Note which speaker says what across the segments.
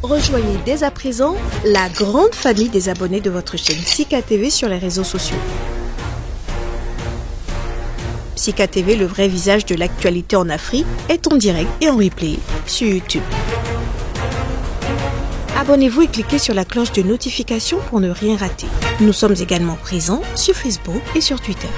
Speaker 1: Rejoignez dès à présent la grande famille des abonnés de votre chaîne Sika TV sur les réseaux sociaux. Sika TV, le vrai visage de l'actualité en Afrique, est en direct et en replay sur YouTube. Abonnez-vous et cliquez sur la cloche de notification pour ne rien rater. Nous sommes également présents sur Facebook et sur Twitter.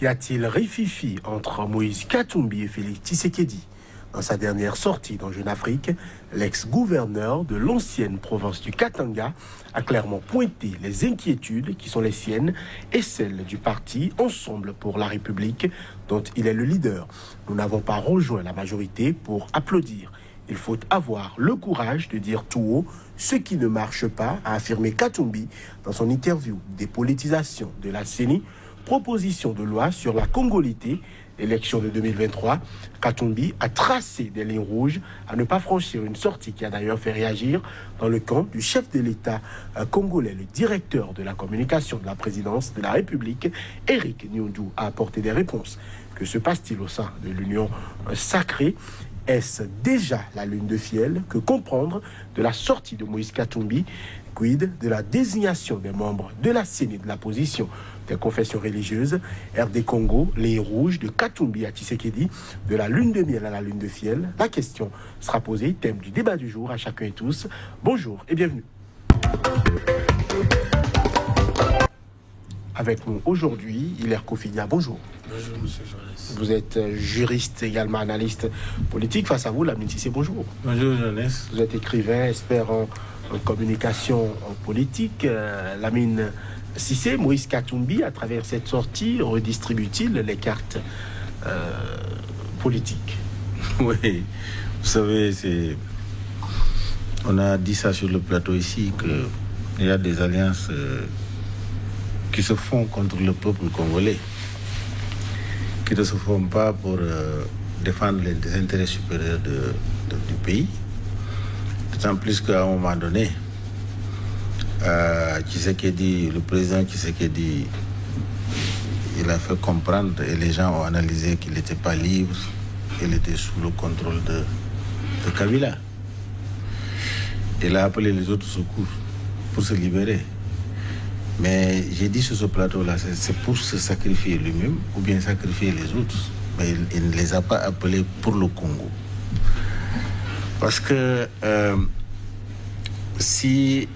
Speaker 2: Y a-t-il rififi entre Moïse Katumbi et Félix Tshisekedi? Dans sa dernière sortie dans Jeune Afrique, l'ex-gouverneur de l'ancienne province du Katanga a clairement pointé les inquiétudes qui sont les siennes et celles du parti Ensemble pour la République dont il est le leader. Nous n'avons pas rejoint la majorité pour applaudir. Il faut avoir le courage de dire tout haut ce qui ne marche pas, a affirmé Katumbi dans son interview Dépolitisation de la CENI, proposition de loi sur la congolité, l'élection de 2023. Katumbi a tracé des lignes rouges à ne pas franchir, une sortie qui a d'ailleurs fait réagir dans le camp du chef de l'État congolais. Le directeur de la communication de la présidence de la République, Éric Nyundou, a apporté des réponses. Que se passe-t-il au sein de l'Union sacrée? Est-ce déjà la lune de fiel? Que comprendre de la sortie de Moïse Katumbi? Quid de la désignation des membres de la CENI de la position des confessions religieuses? RD Congo, les rouges de Katumbi à Tshisekedi, de la lune de miel à la lune de fiel. La question sera posée, thème du débat du jour à chacun et tous. Bonjour et bienvenue. Avec nous aujourd'hui, Hilaire Kofidia. Bonjour.
Speaker 3: Bonjour, monsieur Jonas.
Speaker 2: Vous êtes juriste, également analyste politique. Face à vous, Lamine Cissé, bonjour.
Speaker 3: Bonjour, Jonas.
Speaker 2: Vous êtes écrivain, expert en communication en politique. Lamine Cissé, Moïse Katumbi, à travers cette sortie, redistribue-t-il les cartes politiques?
Speaker 3: Oui, vous savez, on a dit ça sur le plateau ici, qu'il y a des alliances qui se font contre le peuple congolais, qui ne se font pas pour défendre les intérêts supérieurs du pays. D'autant plus qu'à un moment donné, le président Tshisekedi, il a fait comprendre et les gens ont analysé qu'il n'était pas libre, il était sous le contrôle de Kabila. Il a appelé les autres secours pour se libérer. Mais j'ai dit sur ce plateau-là, c'est pour se sacrifier lui-même ou bien sacrifier les autres. Mais il ne les a pas appelés pour le Congo. Parce que si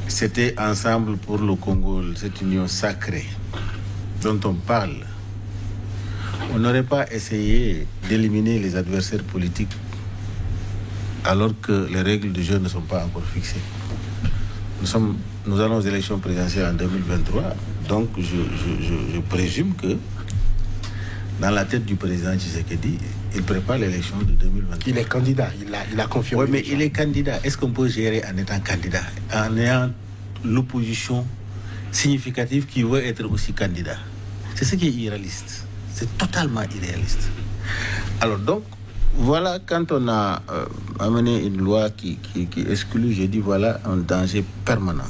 Speaker 3: c'était ensemble pour le Congo, cette union sacrée dont on parle, on n'aurait pas essayé d'éliminer les adversaires politiques alors que les règles du jeu ne sont pas encore fixées. Nous allons aux élections présidentielles en 2023, donc je présume que dans la tête du président Tshisekedi, il prépare l'élection de 2023.
Speaker 2: Il est candidat, il a confirmé.
Speaker 3: Oui, mais il est candidat. Est-ce qu'on peut gérer en étant candidat, en ayant l'opposition significative qui veut être aussi candidat? C'est ce qui est irréaliste. C'est totalement irréaliste. Alors donc, voilà, quand on a amené une loi qui exclut, j'ai dit voilà un danger permanent.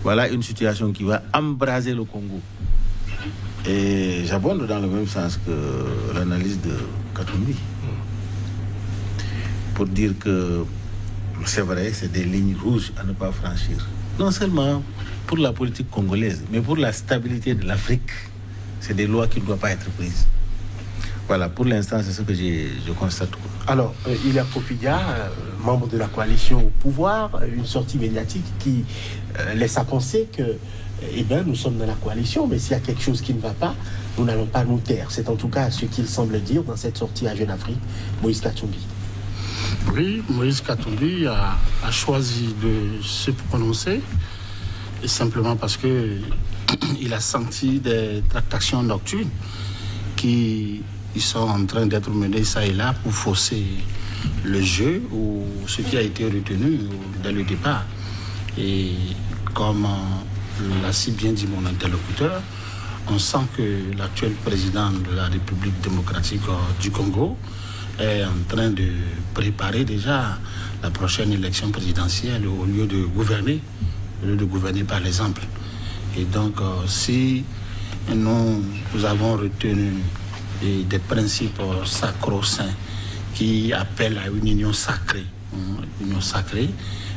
Speaker 3: Voilà une situation qui va embraser le Congo. Et j'abonde dans le même sens que l'analyse de Katumbi. Pour dire que c'est vrai, c'est des lignes rouges à ne pas franchir. Non seulement pour la politique congolaise, mais pour la stabilité de l'Afrique. C'est des lois qui ne doivent pas être prises. Voilà, pour l'instant, c'est ce que je constate.
Speaker 2: Alors, Hilaire Kofidia, membre de la coalition au pouvoir, une sortie médiatique qui laisse à penser que nous sommes dans la coalition, mais s'il y a quelque chose qui ne va pas, nous n'allons pas nous taire. C'est en tout cas ce qu'il semble dire dans cette sortie à Jeune Afrique, Moïse Katumbi.
Speaker 4: Oui, Moïse Katumbi a choisi de se prononcer, et simplement parce qu'il a senti des tractations nocturnes qui sont en train d'être menées ça et là pour fausser le jeu ou ce qui a été retenu dès le départ. Et comme l'a si bien dit mon interlocuteur, on sent que l'actuel président de la République démocratique du Congo est en train de préparer déjà la prochaine élection présidentielle au lieu de gouverner par l'exemple. Et donc, si nous avons retenu des principes sacro-saints qui appellent à une union sacrée,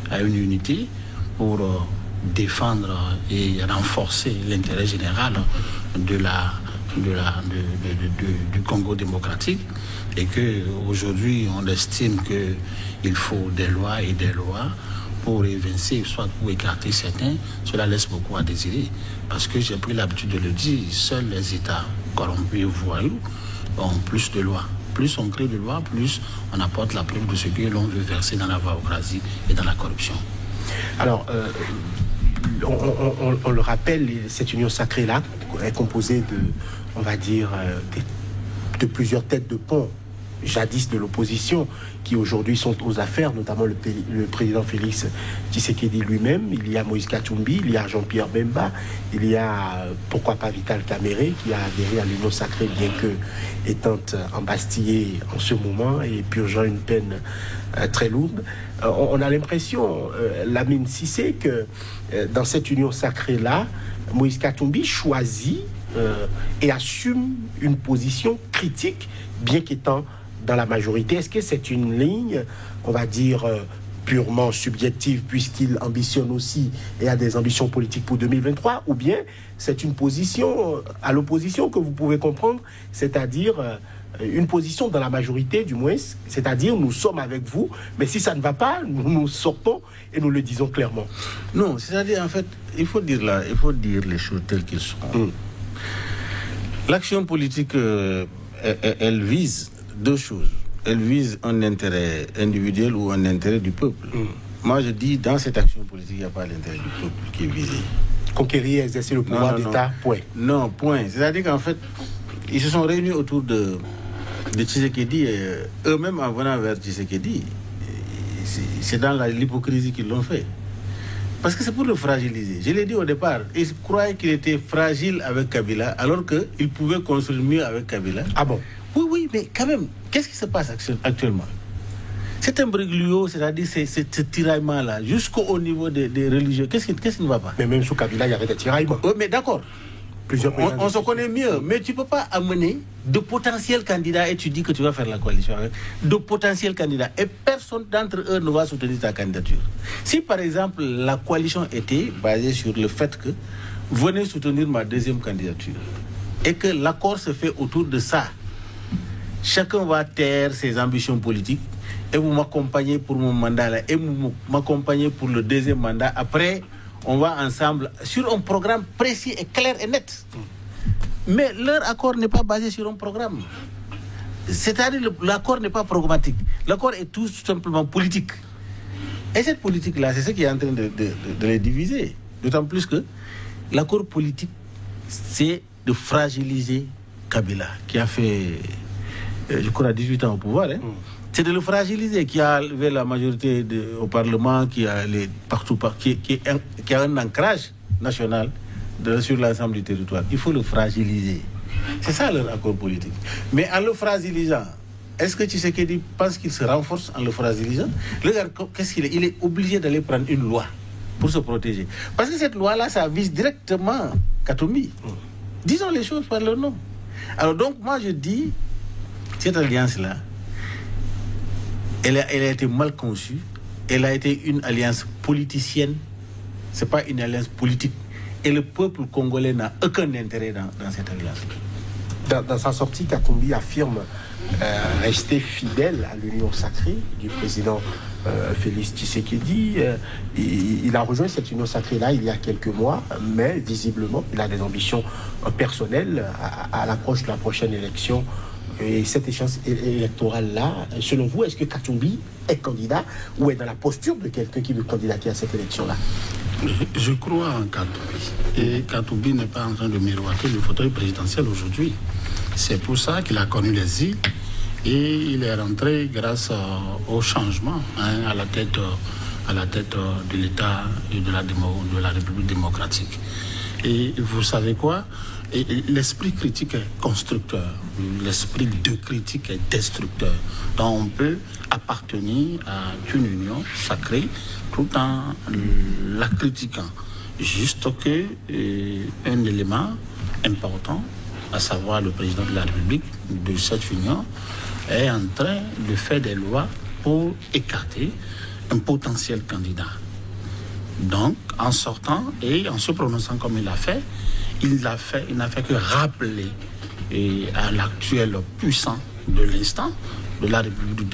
Speaker 4: à une unité pour défendre et renforcer l'intérêt général du Congo démocratique, et qu'aujourd'hui on estime qu'il faut des lois pour évincer, soit pour écarter certains, cela laisse beaucoup à désirer. Parce que j'ai pris l'habitude de le dire, seuls les États corrompus et voyous ont plus de lois. Plus on crée de lois, plus on apporte la preuve de ce que l'on veut verser dans la vaurocratie et dans la corruption.
Speaker 2: Alors, on le rappelle, cette union sacrée-là est composée on va dire, de plusieurs têtes de pont, jadis de l'opposition, qui aujourd'hui sont aux affaires, notamment le président Félix Tshisekedi lui-même. Il y a Moïse Katumbi, il y a Jean-Pierre Bemba, il y a, pourquoi pas, Vital Kamerhe, qui a adhéré à l'union sacrée, bien que étant embastillé en ce moment et purgeant une peine très lourde. On a l'impression, Lamine Cissé, que dans cette union sacrée-là, Moïse Katumbi choisit et assume une position critique, bien qu'étant dans la majorité. Est-ce que c'est une ligne, on va dire, purement subjective, puisqu'il ambitionne aussi et a des ambitions politiques pour 2023, ou bien c'est une position à l'opposition que vous pouvez comprendre, c'est-à-dire une position dans la majorité du moins, c'est-à-dire nous sommes avec vous, mais si ça ne va pas, nous sortons et nous le disons clairement.
Speaker 3: Non, c'est-à-dire en fait, il faut dire les choses telles qu'elles sont. L'action politique, elle vise deux choses. Elle vise un intérêt individuel ou un intérêt du peuple. Moi, je dis, dans cette action politique, il n'y a pas l'intérêt du peuple qui est visé.
Speaker 2: Conquérir et exercer le pouvoir d'État, point. Non,
Speaker 3: point. C'est-à-dire qu'en fait, ils se sont réunis autour de Tshisekedi, et eux-mêmes en venant vers Tshisekedi, c'est dans l'hypocrisie qu'ils l'ont fait. Parce que c'est pour le fragiliser. Je l'ai dit au départ, ils croyaient qu'il était fragile avec Kabila, alors qu'il pouvait construire mieux avec Kabila.
Speaker 2: Ah bon?
Speaker 3: Oui, mais quand même, qu'est-ce qui se passe actuellement? C'est un imbroglio, c'est-à-dire ce tiraillement-là, jusqu'au niveau des religieux. Qu'est-ce qui ne va pas?
Speaker 2: Mais même sous Kabila, il y avait des tiraillements.
Speaker 3: Oui, mais d'accord. On se connaît mieux, mais tu ne peux pas amener de potentiels candidats et tu dis que tu vas faire la coalition avec de potentiels candidats et personne d'entre eux ne va soutenir ta candidature. Si par exemple la coalition était basée sur le fait que venez soutenir ma deuxième candidature et que l'accord se fait autour de ça, chacun va taire ses ambitions politiques et vous m'accompagnez pour mon mandat là et vous m'accompagnez pour le deuxième mandat. Après, on va ensemble sur un programme précis et clair et net. Mais leur accord n'est pas basé sur un programme. C'est-à-dire l'accord n'est pas programmatique. L'accord est tout simplement politique. Et cette politique-là, c'est ce qui est en train de les diviser. D'autant plus que l'accord politique, c'est de fragiliser Kabila, qui a fait, je crois, 18 ans au pouvoir. C'est de le fragiliser, qui a levé la majorité au Parlement, qui a partout, qui a un ancrage national sur l'ensemble du territoire. Il faut le fragiliser. C'est ça leur accord politique. Mais en le fragilisant, est-ce que Tshisekedi pense qu'il se renforce en le fragilisant? Regarde, qu'est-ce qu'il est? Il est obligé d'aller prendre une loi pour se protéger. Parce que cette loi-là, ça vise directement Katumbi. Disons les choses par leur nom. Alors donc, moi je dis, cette alliance-là, elle a été mal conçue. Elle a été une alliance politicienne. Ce n'est pas une alliance politique. Et le peuple congolais n'a aucun intérêt dans cette alliance.
Speaker 2: Dans sa sortie, Katumbi affirme rester fidèle à l'union sacrée du président Félix Tshisekedi. Il a rejoint cette union sacrée-là il y a quelques mois, mais visiblement, il a des ambitions personnelles à l'approche de la prochaine élection. Et cette échéance électorale-là, selon vous, est-ce que Katumbi est candidat ou est dans la posture de quelqu'un qui veut candidater à cette élection-là?
Speaker 4: Je crois en Katumbi. Et Katumbi n'est pas en train de miroiter le fauteuil présidentiel aujourd'hui. C'est pour ça qu'il a connu l'exil et il est rentré grâce au changement à la tête de l'État et de la République démocratique. Et vous savez quoi? Et l'esprit critique est constructeur, l'esprit de critique est destructeur. Donc on peut appartenir à une union sacrée tout en la critiquant. Juste que un élément important, à savoir le président de la République de cette union, est en train de faire des lois pour écarter un potentiel candidat. Donc, en sortant et en se prononçant comme il l'a fait, il n'a fait que rappeler à l'actuel puissant de l'instant de la République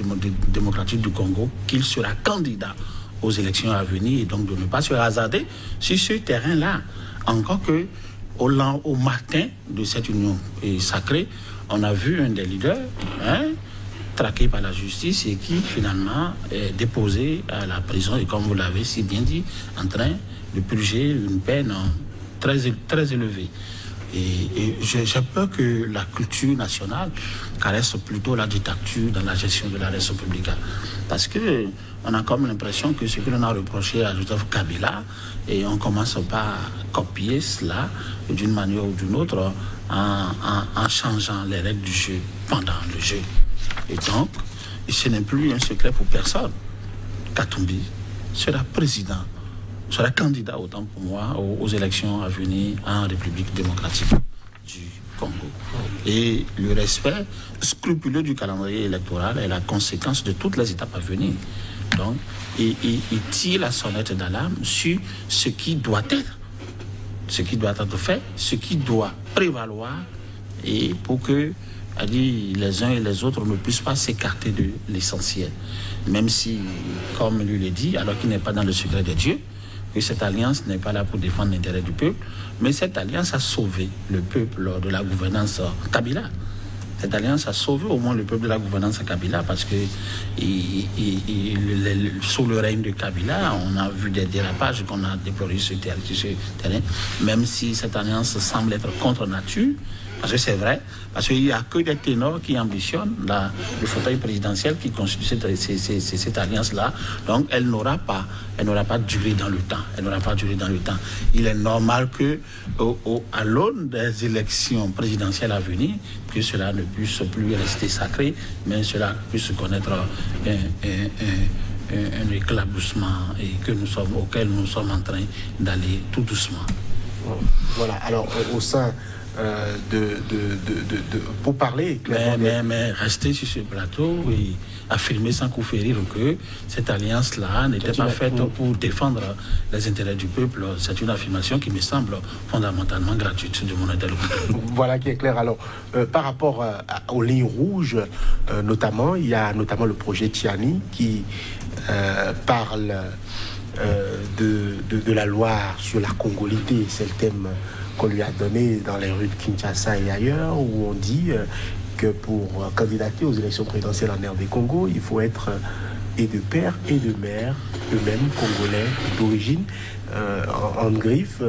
Speaker 4: démocratique du Congo qu'il sera candidat aux élections à venir et donc de ne pas se hasarder sur ce terrain-là. Encore que au matin de cette union sacrée, on a vu un des leaders traqué par la justice et qui finalement est déposé à la prison et comme vous l'avez si bien dit, en train de purger une peine très élevée. Et j'ai peur que la culture nationale caresse plutôt la dictature dans la gestion de la res publica. Parce que on a comme l'impression que ce que l'on a reproché à Joseph Kabila, et on commence par copier cela d'une manière ou d'une autre en changeant les règles du jeu pendant le jeu. Et donc, ce n'est plus un secret pour personne. Katumbi sera président, sera candidat autant pour moi aux élections à venir en République démocratique du Congo. Et le respect scrupuleux du calendrier électoral est la conséquence de toutes les étapes à venir. Donc, il tire la sonnette d'alarme sur ce qui doit être fait, ce qui doit prévaloir, et pour que les uns et les autres ne puissent pas s'écarter de l'essentiel. Même si, comme lui l'a dit, alors qu'il n'est pas dans le secret de Dieu, que cette alliance n'est pas là pour défendre l'intérêt du peuple, mais cette alliance a sauvé le peuple lors de la gouvernance Kabila. Cette alliance a sauvé au moins le peuple de la gouvernance Kabila parce que sous le règne de Kabila, on a vu des dérapages qu'on a déplorés sur ce terrain, même si cette alliance semble être contre nature. Parce que c'est vrai, parce qu'il n'y a que des ténors qui ambitionnent le fauteuil présidentiel qui constitue cette alliance-là. Donc, elle n'aura pas duré dans le temps. Elle n'aura pas duré dans le temps. Il est normal que, à l'aune des élections présidentielles à venir, que cela ne puisse plus rester sacré, mais cela puisse connaître un éclaboussement auquel nous sommes en train d'aller tout doucement.
Speaker 2: Voilà. Alors, au sein pour parler clairement
Speaker 4: mais rester sur ce plateau et affirmer sans coup férir que cette alliance-là n'était pas faite pour défendre les intérêts du peuple, c'est une affirmation qui me semble fondamentalement gratuite de mon interlocuteur.
Speaker 2: Voilà qui est clair. Alors, par rapport aux lignes rouges, notamment, il y a notamment le projet Tiani qui parle de la loi sur la congolité. C'est le thème qu'on lui a donné dans les rues de Kinshasa et ailleurs, où on dit que pour candidater aux élections présidentielles en RD Congo, il faut être et de père et de mère, eux-mêmes congolais d'origine. En griffe,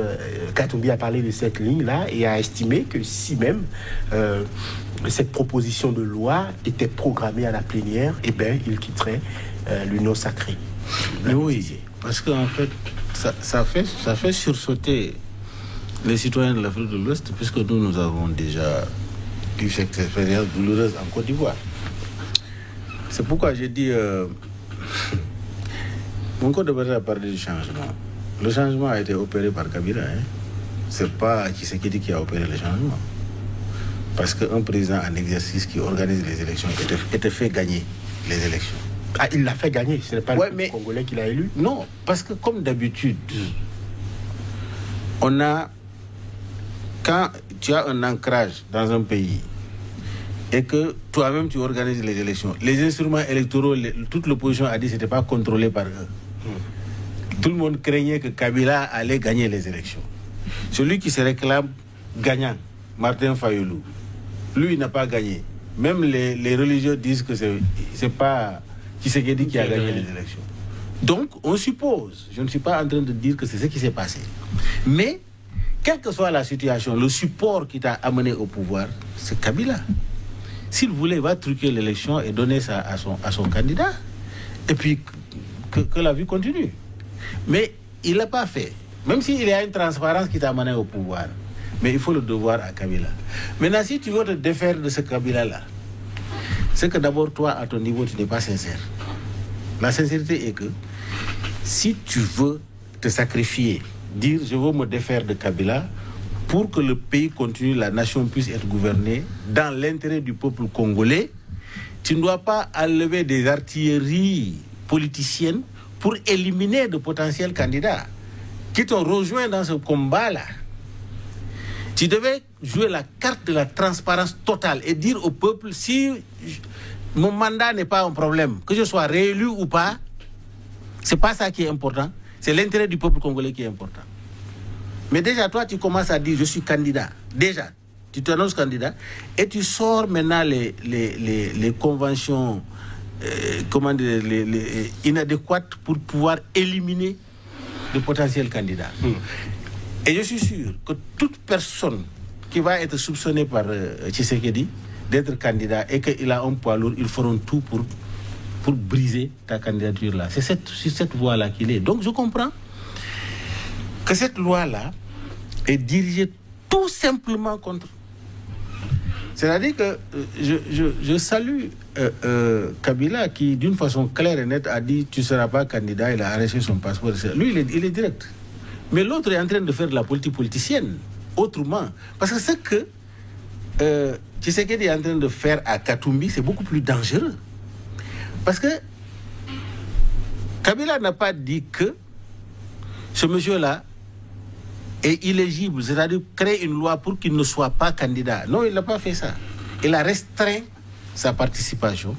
Speaker 2: Katumbi a parlé de cette ligne-là et a estimé que si même cette proposition de loi était programmée à la plénière, eh bien, il quitterait l'union sacrée.
Speaker 3: Oui, parce qu'en fait, ça fait sursauter les citoyens de l'Afrique de l'Ouest, puisque nous avons déjà eu cette expérience douloureuse en Côte d'Ivoire. C'est pourquoi j'ai dit, mon Côte d'Ivoire a parlé du changement. Le changement a été opéré par Kabila. C'est pas Tshisekedi qui a opéré le changement. Parce qu'un président en exercice qui organise les élections était fait gagner les élections.
Speaker 2: Ah, il l'a fait gagner, ce n'est pas le Congolais qui l'a élu?
Speaker 3: Non, parce que comme d'habitude, quand tu as un ancrage dans un pays et que toi-même tu organises les élections, les instruments électoraux, toute l'opposition a dit que ce n'était pas contrôlé par eux. Tout le monde craignait que Kabila allait gagner les élections. Celui qui se réclame gagnant, Martin Fayulu, lui il n'a pas gagné. Même les religieux disent que c'est pas Tshisekedi qui a gagné les élections. Donc on suppose, je ne suis pas en train de dire que c'est ce qui s'est passé, mais quelle que soit la situation, le support qui t'a amené au pouvoir, c'est Kabila. S'il voulait, il va truquer l'élection et donner ça à son candidat. Et puis, que la vie continue. Mais il ne l'a pas fait. Même s'il y a une transparence qui t'a amené au pouvoir, mais il faut le devoir à Kabila. Maintenant, si tu veux te défaire de ce Kabila-là, c'est que d'abord, toi, à ton niveau, tu n'es pas sincère. La sincérité est que si tu veux te sacrifier, dire je veux me défaire de Kabila pour que le pays continue, la nation puisse être gouvernée dans l'intérêt du peuple congolais, tu ne dois pas enlever des artilleries politiciennes pour éliminer de potentiels candidats qui t'ont rejoint dans ce combat-là. Tu devais jouer la carte de la transparence totale et dire au peuple, si mon mandat n'est pas un problème, que je sois réélu ou pas, c'est pas ça qui est important, c'est l'intérêt du peuple congolais qui est important. Mais déjà, toi, tu commences à dire, je suis candidat. Déjà, tu t'annonces candidat et tu sors maintenant les conventions inadéquates pour pouvoir éliminer de potentiels candidats. Et je suis sûr que toute personne qui va être soupçonnée par Tshisekedi d'être candidat et qu'il a un poids lourd, ils feront tout pour briser ta candidature-là. C'est sur cette voie-là qu'il est. Donc je comprends que cette loi-là est dirigée tout simplement contre. C'est-à-dire que je salue Kabila qui, d'une façon claire et nette, a dit tu ne seras pas candidat, il a arraché son passeport. Lui, il est direct. Mais l'autre est en train de faire de la politique politicienne, autrement. Parce que ce que Tshisekedi est en train de faire à Katumbi, c'est beaucoup plus dangereux. Parce que Kabila n'a pas dit que ce monsieur-là est illégible, c'est-à-dire créer une loi pour qu'il ne soit pas candidat. Non, il n'a pas fait ça. Il a restreint sa participation.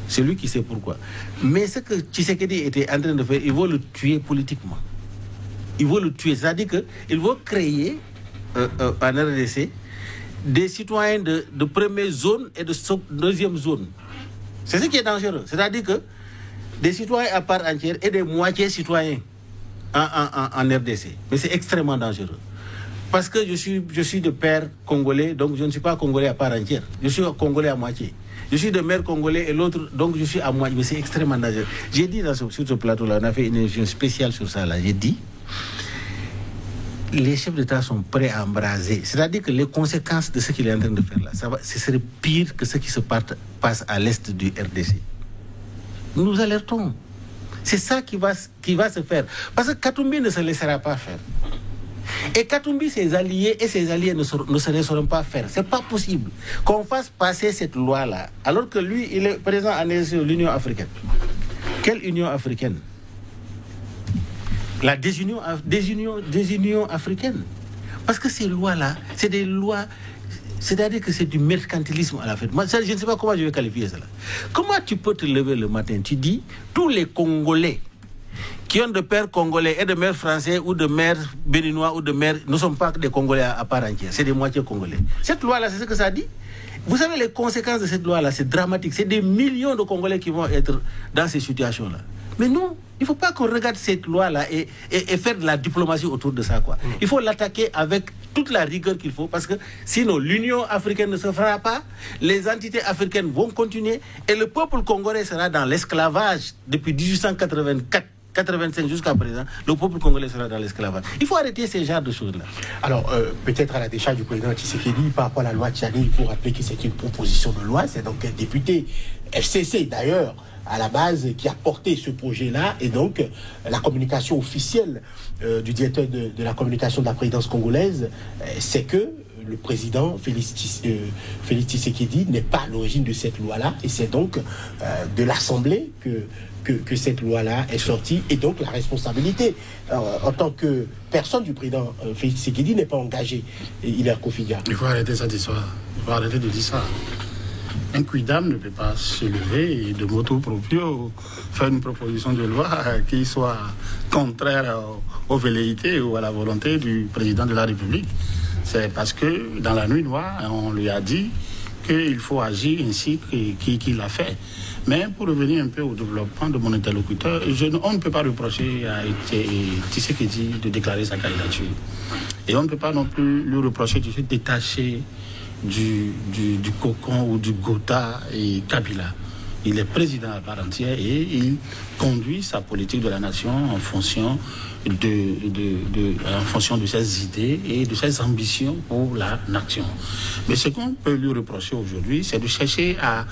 Speaker 3: C'est lui qui sait pourquoi. Mais ce que Tshisekedi était en train de faire, il veut le tuer politiquement. Il veut le tuer. C'est-à-dire qu'il veut créer en RDC des citoyens de première zone et de deuxième zone. C'est ce qui est dangereux. C'est-à-dire que des citoyens à part entière et des moitiés citoyens en RDC. Mais c'est extrêmement dangereux. Parce que je suis de père congolais, donc je ne suis pas congolais à part entière. Je suis congolais à moitié. Je suis de mère congolais et l'autre, donc je suis à moitié. Mais c'est extrêmement dangereux. J'ai dit sur ce plateau-là, on a fait une émission spéciale sur ça, là. J'ai dit, les chefs d'État sont prêts à embraser. C'est-à-dire que les conséquences de ce qu'il est en train de faire là, ce serait pire que ce qui se passe à l'est du RDC. Nous alertons. C'est ça qui va se faire. Parce que Katumbi ne se laissera pas faire. Et Katumbi, ses alliés ne se laisseront pas faire. C'est pas possible qu'on fasse passer cette loi-là, alors que lui, il est présent en l'Union africaine. Quelle Union africaine? La désunion africaine. Parce que ces lois-là, c'est des lois, c'est-à-dire que c'est du mercantilisme à la fin. Moi, je ne sais pas comment je vais qualifier cela. Comment tu peux te lever le matin, tu dis, tous les Congolais qui ont de pères congolais et de mères français ou de mères béninois ou de mères ne sont pas des Congolais à part entière, c'est des moitiés congolais. Cette loi-là, c'est ce que ça dit. Vous savez, les conséquences de cette loi-là, c'est dramatique. C'est des millions de Congolais qui vont être dans ces situations-là. Mais non, il ne faut pas qu'on regarde cette loi-là et faire de la diplomatie autour de ça, quoi. Il faut l'attaquer avec toute la rigueur qu'il faut, parce que sinon l'Union africaine ne se fera pas, les entités africaines vont continuer et le peuple congolais sera dans l'esclavage depuis 1885 jusqu'à présent. Le peuple congolais sera dans l'esclavage. Il faut arrêter ces genres de choses-là.
Speaker 2: Alors, peut-être à la décharge du président Tshisekedi par rapport à la loi Tchani, il faut rappeler que c'est une proposition de loi. C'est donc un député FCC d'ailleurs à la base qui a porté ce projet-là, et donc la communication officielle du directeur de la communication de la présidence congolaise, c'est que le président Félix Tshisekedi n'est pas à l'origine de cette loi-là, et c'est donc de l'Assemblée que cette loi-là est sortie, et donc la responsabilité en tant que personne du président Félix Tshisekedi n'est pas engagée. Il est à Kofiga.
Speaker 4: Il faut arrêter cette histoire. Il faut arrêter de dire ça. Un quidam ne peut pas se lever et de motu proprio faire une proposition de loi qui soit contraire aux velléités ou à la volonté du président de la République. C'est parce que dans la nuit noire, on lui a dit qu'il faut agir ainsi qu'il l'a fait. Mais pour revenir un peu au développement de mon interlocuteur, on ne peut pas reprocher à Tshisekedi de déclarer sa candidature. Et on ne peut pas non plus lui reprocher de se détacher du cocon ou du Gotha et Kabila. Il est président à part entière et il conduit sa politique de la nation en fonction de ses idées et de ses ambitions pour la nation. Mais ce qu'on peut lui reprocher aujourd'hui, c'est de chercher à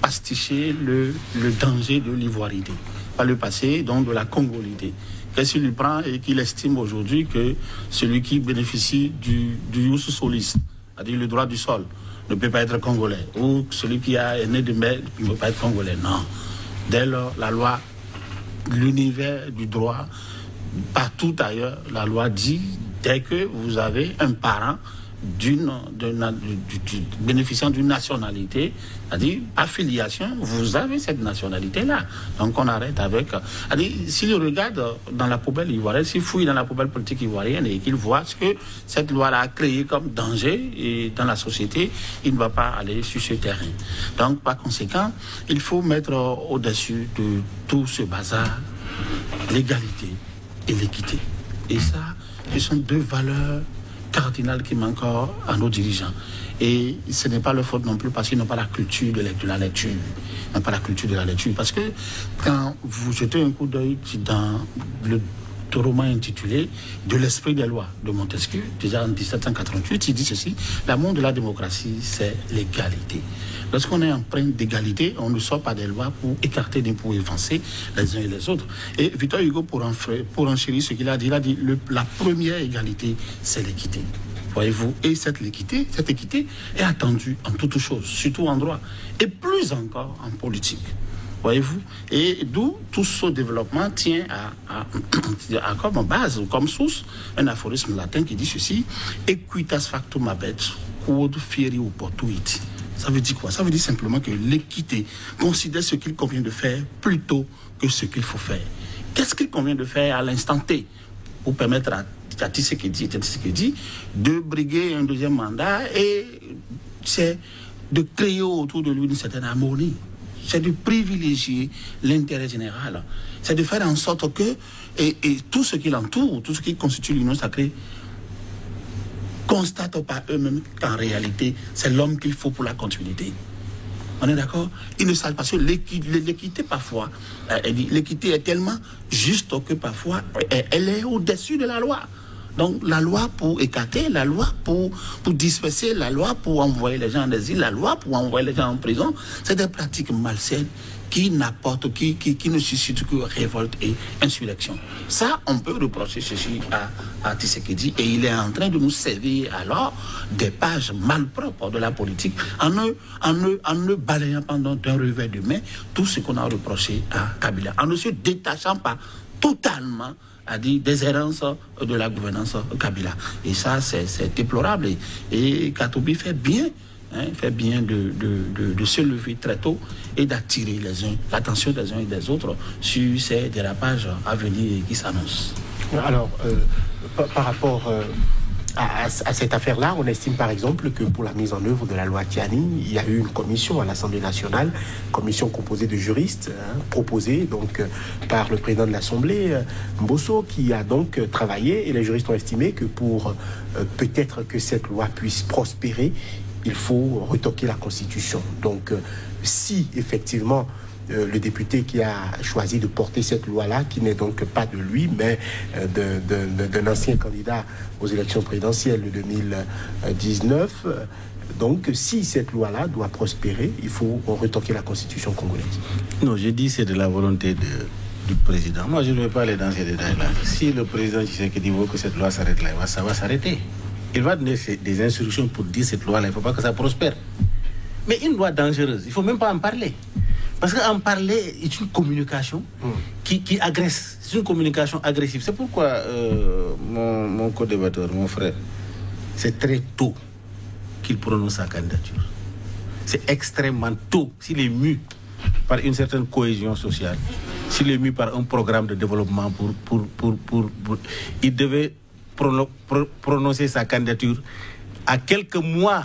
Speaker 4: pasticher le danger de l'ivoirité, par le passé, donc de la congolité. Qu'est-ce qu'il lui prend et qu'il estime aujourd'hui que celui qui bénéficie du jus solis, c'est-à-dire le droit du sol, ne peut pas être congolais, ou celui qui est né de mère ne peut pas être congolais. Non. Dès lors, la loi, l'univers du droit, partout ailleurs, la loi dit, dès que vous avez un parent bénéficiant d'une nationalité, c'est-à-dire affiliation, vous avez cette nationalité-là. Donc on arrête avec... S'il regarde dans la poubelle ivoirienne, s'il fouille dans la poubelle politique ivoirienne et qu'il voit ce que cette loi-là a créé comme danger et dans la société, il ne va pas aller sur ce terrain. Donc par conséquent, il faut mettre au-dessus de tout ce bazar l'égalité et l'équité. Et ça, ce sont deux valeurs cardinal qui manque à nos dirigeants. Et ce n'est pas leur faute non plus parce qu'ils n'ont pas la culture de la lecture. Ils n'ont pas la culture de la lecture. Parce que quand vous jetez un coup d'œil dans le roman intitulé « De l'esprit des lois » de Montesquieu, déjà en 1788, il dit ceci: l'amour de la démocratie, c'est l'égalité. Lorsqu'on est empreint d'égalité, on ne sort pas des lois pour écarter ni pour évincer les uns et les autres. Et Victor Hugo, pour enchérir ce qu'il a dit, la première égalité, c'est l'équité. Voyez-vous, et cette équité est attendue en toutes choses, surtout en droit, et plus encore en politique. Voyez-vous, et d'où tout ce développement tient à comme base, comme source, un aphorisme latin qui dit ceci: equitas factum habet, quod fieri opportuit. Ça veut dire quoi? Ça veut dire simplement que l'équité considère ce qu'il convient de faire plutôt que ce qu'il faut faire. Qu'est-ce qu'il convient de faire à l'instant T pour permettre à Tshisekedi de briguer un deuxième mandat, et c'est de créer autour de lui une certaine harmonie. C'est de privilégier l'intérêt général. C'est de faire en sorte que et tout ce qui l'entoure, tout ce qui constitue l'union sacrée, constatent par eux-mêmes qu'en réalité, c'est l'homme qu'il faut pour la continuité. On est d'accord? Ils ne savent pas que l'équité, parfois, l'équité est tellement juste que parfois, elle est au-dessus de la loi. Donc, la loi pour écarter, la loi pour disperser, la loi pour envoyer les gens en exil, la loi pour envoyer les gens en prison, c'est des pratiques malsaines qui n'apportent, qui ne suscitent que révolte et insurrection. Ça, on peut reprocher ceci à Tshisekedi, et il est en train de nous servir alors des pages malpropres de la politique en ne balayant pendant d'un revers de main tout ce qu'on a reproché à Kabila, en ne se détachant pas totalement des errances de la gouvernance Kabila. Et ça, c'est déplorable. Et Katumbi fait bien de se lever très tôt et d'attirer l'attention des uns et des autres sur ces dérapages à venir qui s'annoncent.
Speaker 2: Alors, par rapport à cette affaire-là, on estime par exemple que pour la mise en œuvre de la loi Tiani, il y a eu une commission à l'Assemblée nationale, commission composée de juristes, proposée donc par le président de l'Assemblée, Mbosso, qui a donc travaillé, et les juristes ont estimé que pour peut-être que cette loi puisse prospérer, il faut retoquer la Constitution. Donc, si effectivement le député qui a choisi de porter cette loi-là, qui n'est donc pas de lui, mais d'un ancien candidat aux élections présidentielles de 2019, donc si cette loi-là doit prospérer, il faut retoquer la Constitution congolaise.
Speaker 3: Non, je dis c'est de la volonté du président. Moi, je ne vais pas aller dans ces détails-là. Si le président Tshisekedi veut que cette loi s'arrête là, ça va s'arrêter. Il va donner des instructions pour dire cette loi-là, il ne faut pas que ça prospère. Mais une loi dangereuse, il ne faut même pas en parler. Parce qu'en parler est une communication qui agresse. C'est une communication agressive. C'est pourquoi mon co-débatteur, mon frère, c'est très tôt qu'il prononce sa candidature. C'est extrêmement tôt. S'il est mu par une certaine cohésion sociale, s'il est mu par un programme de développement il devait prononcer sa candidature à quelques mois.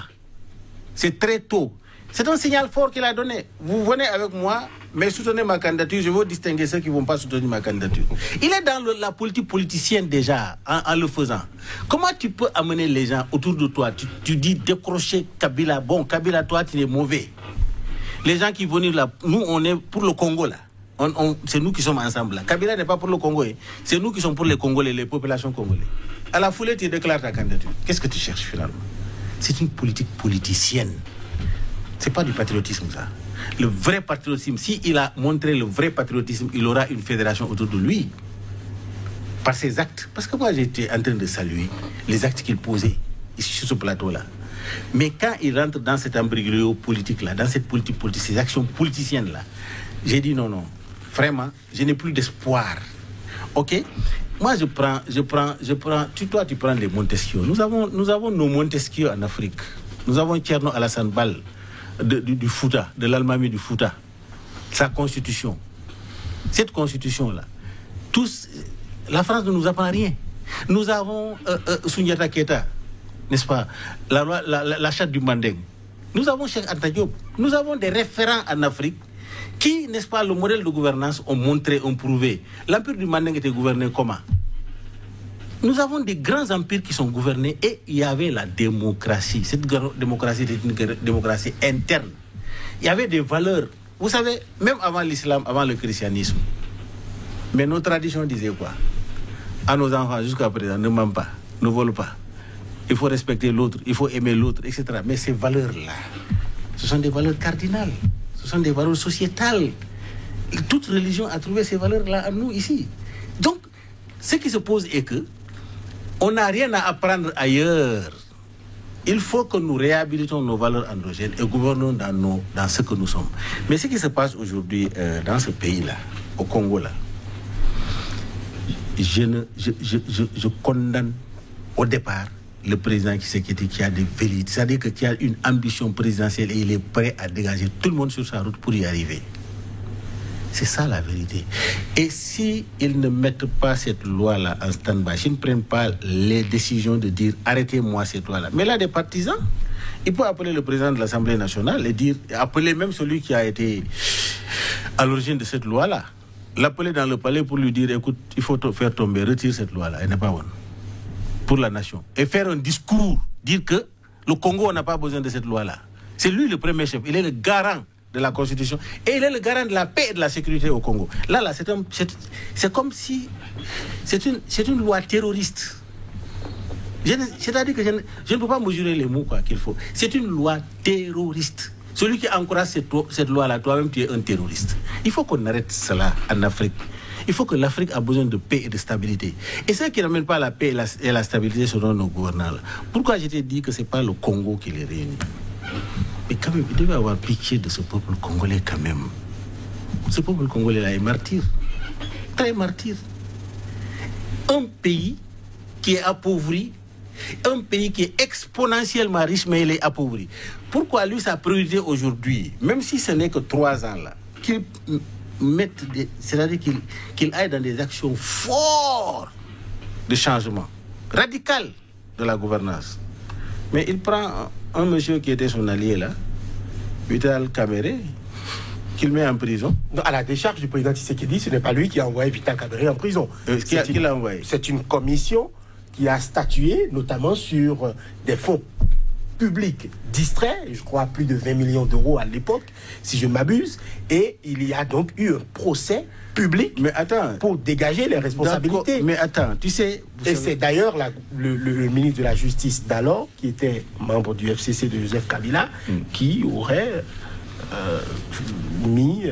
Speaker 3: C'est très tôt. C'est un signal fort qu'il a donné. Vous venez avec moi, mais soutenez ma candidature. Je veux distinguer ceux qui ne vont pas soutenir ma candidature. Il est dans la politique politicienne déjà, en le faisant. Comment tu peux amener les gens autour de toi? Tu dis décrocher Kabila. Bon, Kabila, toi, tu es mauvais. Les gens qui viennent là, nous, on est pour le Congo, là. C'est nous qui sommes ensemble, là. Kabila n'est pas pour le Congo, hein. C'est nous qui sommes pour les Congolais, les populations congolaises. À la foulée, tu déclares ta candidature. Qu'est-ce que tu cherches, finalement? C'est une politique politicienne. C'est pas du patriotisme, ça. Le vrai patriotisme, s'il a montré le vrai patriotisme, il aura une fédération autour de lui. Par ses actes. Parce que moi, j'étais en train de saluer les actes qu'il posait ici sur ce plateau-là. Mais quand il rentre dans cet imbroglio politique-là, dans cette politique, ces actions politiciennes-là, j'ai dit non. Vraiment, je n'ai plus d'espoir. OK? Moi, je prends. Toi, tu prends les Montesquieu. Nous avons nos Montesquieu en Afrique. Nous avons Thierno Alassane Bal du Fouta, de l'Almami du Fouta. Sa constitution. Cette constitution-là, la France ne nous apprend rien. Nous avons Souniata Keita, n'est-ce pas? La charte du Mandeng. Nous avons Cheikh Anta Diop. Nous avons des référents en Afrique qui, n'est-ce pas, le modèle de gouvernance ont montré, ont prouvé. L'empire du Mandeng était gouverné comment? Nous avons des grands empires qui sont gouvernés et il y avait la démocratie. Cette démocratie était une démocratie interne. Il y avait des valeurs. Vous savez, même avant l'islam, avant le christianisme, mais nos traditions disaient quoi? À nos enfants, jusqu'à présent, ne mentent pas, ne volent pas. Il faut respecter l'autre, il faut aimer l'autre, etc. Mais ces valeurs-là, ce sont des valeurs cardinales. Ce sont des valeurs sociétales. Toute religion a trouvé ces valeurs-là en nous, ici. Donc, ce qui se pose est que on n'a rien à apprendre ailleurs. Il faut que nous réhabilitons nos valeurs endogènes et gouvernons dans ce que nous sommes. Mais ce qui se passe aujourd'hui dans ce pays-là, au Congo-là, je condamne au départ le président qui a des velléités, c'est-à-dire qui a une ambition présidentielle et il est prêt à dégager tout le monde sur sa route pour y arriver. C'est ça la vérité. Et si ils ne mettent pas cette loi-là en stand-by, s'ils ne prennent pas les décisions de dire arrêtez-moi cette loi-là, mais là des partisans, il peut appeler le président de l'Assemblée nationale et dire, appeler même celui qui a été à l'origine de cette loi-là, l'appeler dans le palais pour lui dire écoute, il faut faire tomber, retire cette loi-là, elle n'est pas bonne pour la nation. Et faire un discours, dire que le Congo n'a pas besoin de cette loi-là. C'est lui le premier chef, il est le garant de la Constitution et il est le garant de la paix et de la sécurité au Congo. Là, c'est comme si c'est une loi terroriste. C'est-à-dire que je ne peux pas mesurer les mots qu'il faut. C'est une loi terroriste. Celui qui encourage cette loi-là, toi-même, tu es un terroriste. Il faut qu'on arrête cela en Afrique. Il faut que l'Afrique a besoin de paix et de stabilité. Et ceux qui n'amènent pas la paix et la stabilité seront nos gouvernants. Pourquoi je t'ai dit que ce n'est pas le Congo qui les réunit? Mais quand même, il devait avoir pitié de ce peuple congolais quand même. Ce peuple congolais-là est martyr. Très martyr. Un pays qui est appauvri, un pays qui est exponentiellement riche, mais il est appauvri. Pourquoi lui, sa priorité aujourd'hui, même si ce n'est que 3 ans là, qu'il mette c'est-à-dire qu'il aille dans des actions fortes de changement, radical de la gouvernance. Mais il prend un monsieur qui était son allié là, Vital Kamerhe, qu'il met en prison.
Speaker 2: Non, à la décharge du président Tshisekedi, ce n'est pas lui qui a envoyé Vital Kamerhe en prison.
Speaker 3: Qui l'a envoyé?
Speaker 2: C'est une commission qui a statué notamment sur des fonds publics distraits, je crois plus de 20 millions d'euros à l'époque, si je ne m'abuse, et il y a donc eu un procès public pour dégager les responsabilités.
Speaker 3: Mais attends, tu sais...
Speaker 2: Et c'est d'ailleurs le ministre de la Justice d'alors, qui était membre du FCC de Joseph Kabila, qui aurait mis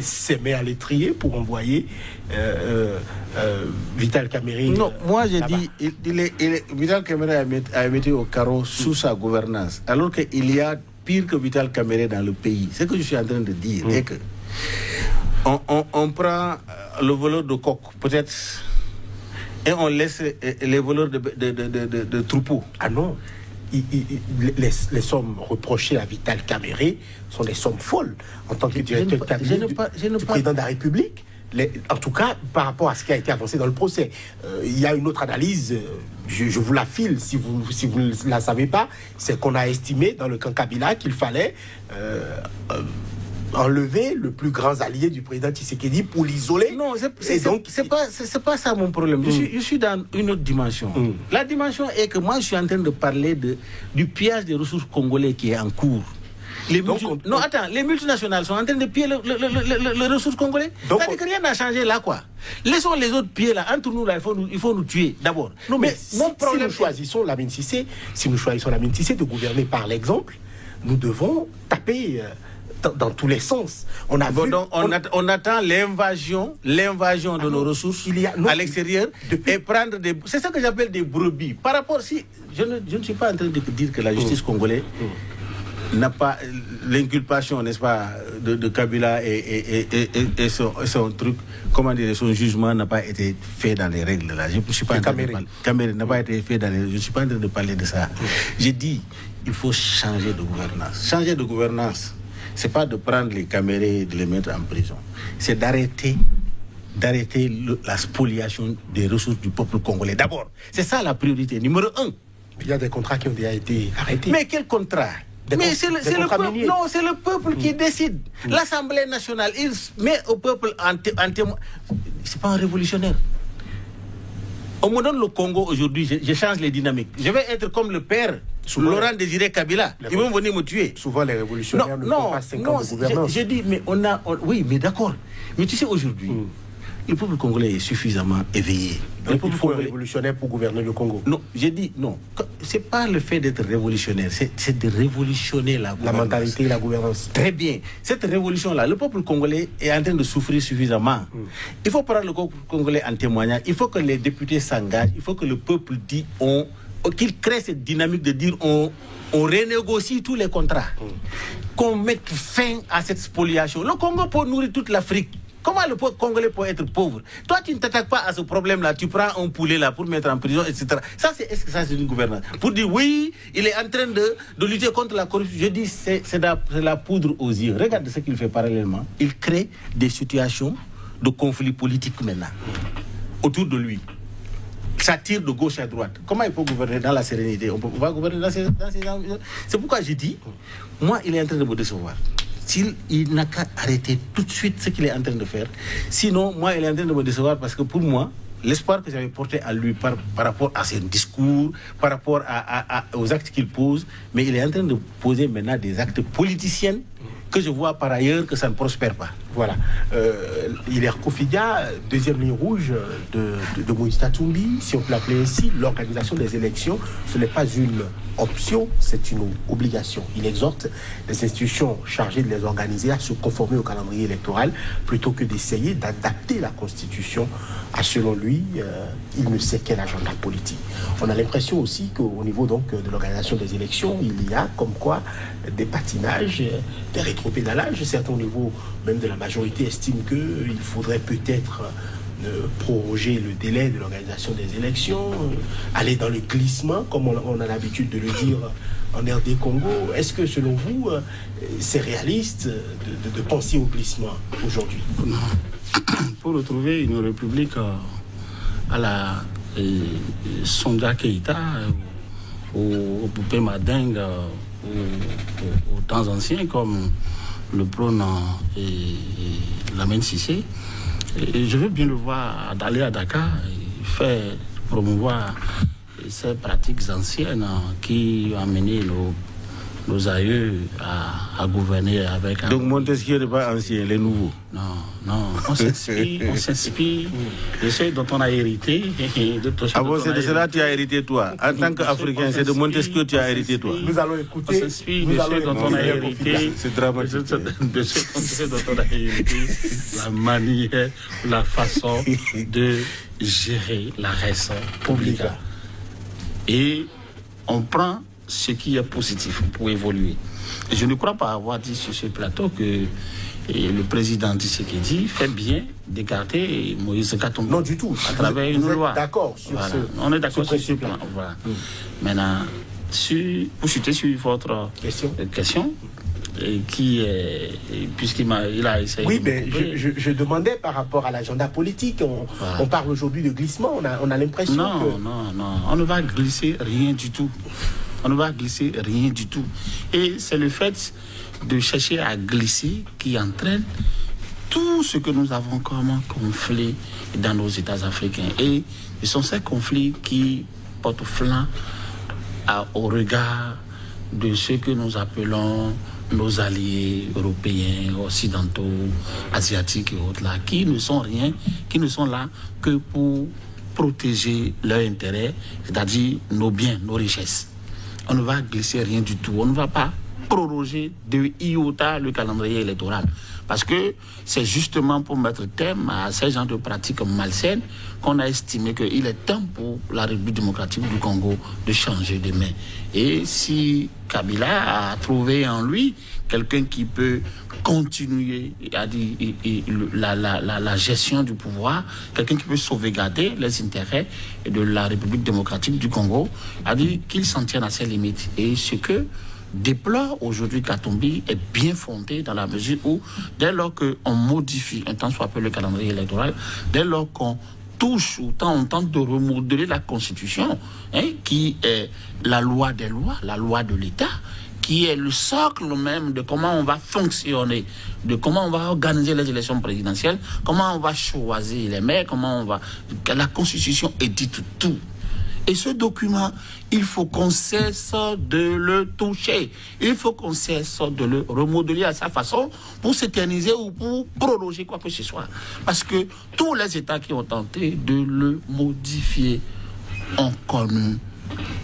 Speaker 2: ses mains à l'étrier pour envoyer Vital Kamerhe.
Speaker 3: Non, moi j'ai dit, Vital Kamerhe a mis au carreau sous sa gouvernance, alors qu'il y a pire que Vital Kamerhe dans le pays. Ce que je suis en train de dire est que on prend le voleur de coq, peut-être, et on laisse les voleurs de troupeaux.
Speaker 2: Ah non, les sommes reprochées à Vital Kamerhe sont des sommes folles. En tant que directeur de cabinet du président de la République, en tout cas, par rapport à ce qui a été avancé dans le procès. Il y a une autre analyse, je vous la file si vous ne la savez pas, c'est qu'on a estimé dans le camp Kabila qu'il fallait enlever le plus grand allié du président Tshisekedi pour l'isoler.
Speaker 3: Non, c'est pas ça mon problème. Je suis dans une autre dimension. La dimension est que moi je suis en train de parler du pillage des ressources congolais qui est en cours. Non, attends, les multinationales sont en train de piller les ressources congolais. C'est-à-dire que rien n'a changé là, quoi. Laissons les autres pieds là. Entre nous, là, il faut nous tuer d'abord.
Speaker 2: Non, mais mon problème, si nous choisissons Lamine Cissé de gouverner par l'exemple, nous devons taper dans tous les sens. On
Speaker 3: attend l'invasion de nos ressources à l'extérieur et prendre des... C'est ça que j'appelle des brebis. Par rapport, je ne suis pas en train de dire que la justice congolaise n'a pas l'inculpation, n'est-ce pas, de Kabila et son truc, comment dire, son jugement n'a pas été fait dans les règles là. Je ne suis pas en train de parler. Cameroun n'a pas été fait dans les... Je ne suis pas en train de parler de ça. J'ai dit, il faut changer de gouvernance. Changer de gouvernance, c'est pas de prendre les Camerounais et de les mettre en prison. C'est d'arrêter la spoliation des ressources du peuple congolais. D'abord, c'est ça la priorité numéro 1.
Speaker 2: Il y a des contrats qui ont déjà été arrêtés.
Speaker 3: Mais quel contrat? Mais c'est le peuple. Non, c'est le peuple qui décide. L'Assemblée nationale, il met au peuple en témoin. C'est pas un révolutionnaire. On me donne le Congo aujourd'hui, je change les dynamiques. Je vais être comme le père Laurent Désiré Kabila. Ils vont venir me tuer.
Speaker 2: Souvent les révolutionnaires ne font pas 5 ans de gouvernance.
Speaker 3: Je dis, mais oui, mais d'accord. Mais tu sais, aujourd'hui, le peuple congolais est suffisamment éveillé.
Speaker 2: Il faut un révolutionnaire pour gouverner le Congo.
Speaker 3: Non, j'ai dit non. C'est pas le fait d'être révolutionnaire, c'est de révolutionner la
Speaker 2: mentalité et la gouvernance.
Speaker 3: Très bien. Cette révolution-là, le peuple congolais est en train de souffrir suffisamment. Il faut prendre le peuple congolais en témoignage. Il faut que les députés s'engagent. Il faut que le peuple dise qu'il crée cette dynamique de dire on renégocie tous les contrats. Qu'on mette fin à cette spoliation. Le Congo peut nourrir toute l'Afrique. Comment le peuple congolais peut être pauvre? Toi, tu ne t'attaques pas à ce problème-là. Tu prends un poulet là pour mettre en prison, etc. Est-ce que ça, c'est une gouvernance? Pour dire oui, il est en train de lutter contre la corruption. Je dis, c'est la poudre aux yeux. Regarde ce qu'il fait parallèlement. Il crée des situations de conflit politique maintenant autour de lui. Ça tire de gauche à droite. Comment il peut gouverner dans la sérénité? On va gouverner dans ces environnements. C'est pourquoi j'ai dit, moi, il est en train de me décevoir. Il n'a qu'à arrêter tout de suite ce qu'il est en train de faire. Sinon, moi, il est en train de me décevoir parce que pour moi, l'espoir que j'avais porté à lui par rapport à ses discours, par rapport aux actes qu'il pose, mais il est en train de poser maintenant des actes politiciens que je vois par ailleurs que ça ne prospère pas.
Speaker 2: Voilà. Hilaire Kofidia, deuxième ligne rouge de Moïse Katumbi, si on peut l'appeler ainsi, l'organisation des élections, ce n'est pas une option, c'est une obligation. Il exhorte les institutions chargées de les organiser à se conformer au calendrier électoral plutôt que d'essayer d'adapter la Constitution à, selon lui, il ne sait quel agenda politique. On a l'impression aussi qu'au niveau donc de l'organisation des élections, il y a comme quoi des patinages, des rétropédalages. Certains au niveau même de la majorité estiment qu'il faudrait peut-être proroger le délai de l'organisation des élections, aller dans le glissement, comme on a l'habitude de le dire en RD Congo. Est-ce que, selon vous, c'est réaliste de penser au glissement aujourd'hui?
Speaker 4: Pour retrouver une république à la Songa Keïta, au Poupé Madingue, aux temps anciens, comme le prône Lamine Cissé, je veux bien le voir d'aller à Dakar et faire promouvoir ces pratiques anciennes qui ont amené nos aïeux à gouverner avec...
Speaker 3: Donc Montesquieu n'est pas ancien, les nouveaux?
Speaker 4: Non, on s'inspire de ce dont on a hérité.
Speaker 3: C'est de cela que tu as hérité toi. En tant qu'Africain, c'est de Montesquieu que tu as hérité toi.
Speaker 2: Nous allons écouter.
Speaker 4: On s'inspire de ce dont on a hérité.
Speaker 3: C'est dramatique.
Speaker 4: De ce dont on a hérité, la manière, la façon de gérer la res publica. Et on prend ce qui est positif pour évoluer. Et je ne crois pas avoir dit sur ce plateau que le président Tshisekedi fait bien d'écarter Moïse Katumbi.
Speaker 2: Non, du tout.
Speaker 4: À travers une loi.
Speaker 2: D'accord sur
Speaker 4: voilà.
Speaker 2: On
Speaker 4: est d'accord sur ce plan. Voilà. Maintenant, pour chuter sur votre question qui est, puisqu'il a essayé...
Speaker 2: Oui, mais je demandais par rapport à l'agenda politique. On parle aujourd'hui de glissement. On a l'impression que...
Speaker 4: Non. On ne va glisser rien du tout. On ne va glisser rien du tout. Et c'est le fait de chercher à glisser qui entraîne tout ce que nous avons comme conflit dans nos États africains. Et ce sont ces conflits qui portent flanc au regard de ce que nous appelons nos alliés européens, occidentaux, asiatiques et autres là, qui ne sont là que pour protéger leurs intérêts, c'est-à-dire nos biens, nos richesses. On ne va glisser rien du tout. On ne va pas proroger de iota le calendrier électoral. Parce que c'est justement pour mettre terme à ces genres de pratiques malsaines qu'on a estimé qu'il est temps pour la République démocratique du Congo de changer de main. Et si Kabila a trouvé en lui quelqu'un qui peut continuer la gestion du pouvoir, quelqu'un qui peut sauvegarder les intérêts de la République démocratique du Congo, a dit qu'il s'en tient à ses limites. Et ce que déplore aujourd'hui Katumbi est bien fondé dans la mesure où, dès lors qu'on modifie un tant soit peu le calendrier électoral, dès lors qu'on touche ou on tente de remodeler la Constitution, qui est la loi des lois, la loi de l'État, qui est le socle même de comment on va fonctionner, de comment on va organiser les élections présidentielles, comment on va choisir les maires, comment on va... La Constitution édite tout. Et ce document, il faut qu'on cesse de le toucher. Il faut qu'on cesse de le remodeler à sa façon pour s'éterniser ou pour proroger quoi que ce soit. Parce que tous les États qui ont tenté de le modifier ont connu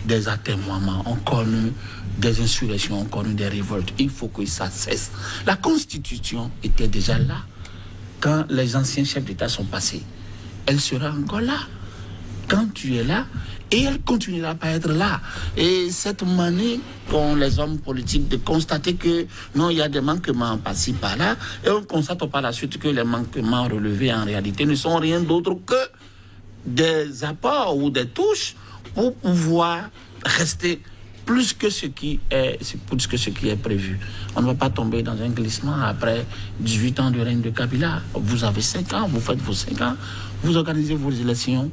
Speaker 4: des atermoiements, ont connu des insurrections, ont connu des révoltes. Il faut que ça cesse. La Constitution était déjà là quand les anciens chefs d'État sont passés. Elle sera encore là quand tu es là, et elle continuera à être là. Et cette manie qu'ont les hommes politiques de constater que non, il y a des manquements par-ci, par-là, et on constate par la suite que les manquements relevés en réalité ne sont rien d'autre que des apports ou des touches pour pouvoir rester plus que ce qui est prévu. On ne va pas tomber dans un glissement après 18 ans de règne de Kabila. Vous avez 5 ans, vous faites vos 5 ans, vous organisez vos élections,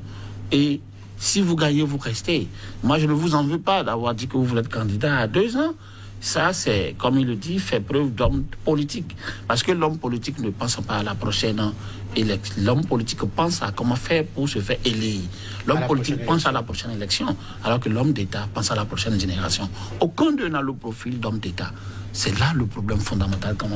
Speaker 4: et si vous gagnez, vous restez. Moi, je ne vous en veux pas d'avoir dit que vous voulez être candidat à 2 ans. Ça, c'est, comme il le dit, fait preuve d'homme politique. Parce que l'homme politique ne pense pas à la prochaine élection. L'homme politique pense à comment faire pour se faire élire. L'homme politique pense à la prochaine élection, alors que l'homme d'État pense à la prochaine génération. Aucun d'eux n'a le profil d'homme d'État. C'est là le problème fondamental dans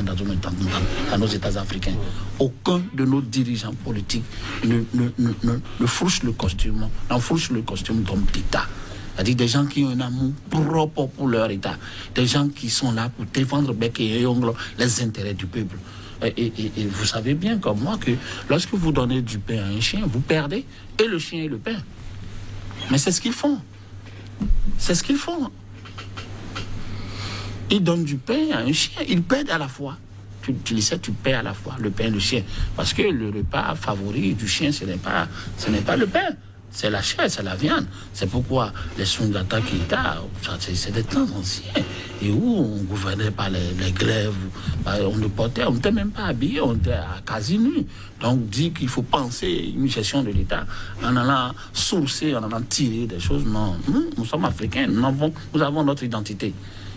Speaker 4: nos États africains. Aucun de nos dirigeants politiques ne frouche le costume d'homme d'État. C'est-à-dire des gens qui ont un amour propre pour leur État. Des gens qui sont là pour défendre bec et ongle les intérêts du peuple. Et vous savez bien comme moi que lorsque vous donnez du pain à un chien, vous perdez et le chien et le pain. Mais c'est ce qu'ils font. C'est ce qu'ils font. Ils donnent du pain à un chien, ils perdent à la fois. Tu le sais, tu perds à la fois le pain et le chien. Parce que le repas favori du chien, ce n'est pas le pain. C'est la chair, c'est la viande. C'est pourquoi les Soungata Keïta, c'est des temps anciens. Et où on gouvernait par les grèves, on n'était même pas habillé, on était à quasi nu. Donc, dit qu'il faut penser une gestion de l'État en allant sourcer, en allant tirer des choses. Non, nous sommes africains, nous avons notre identité.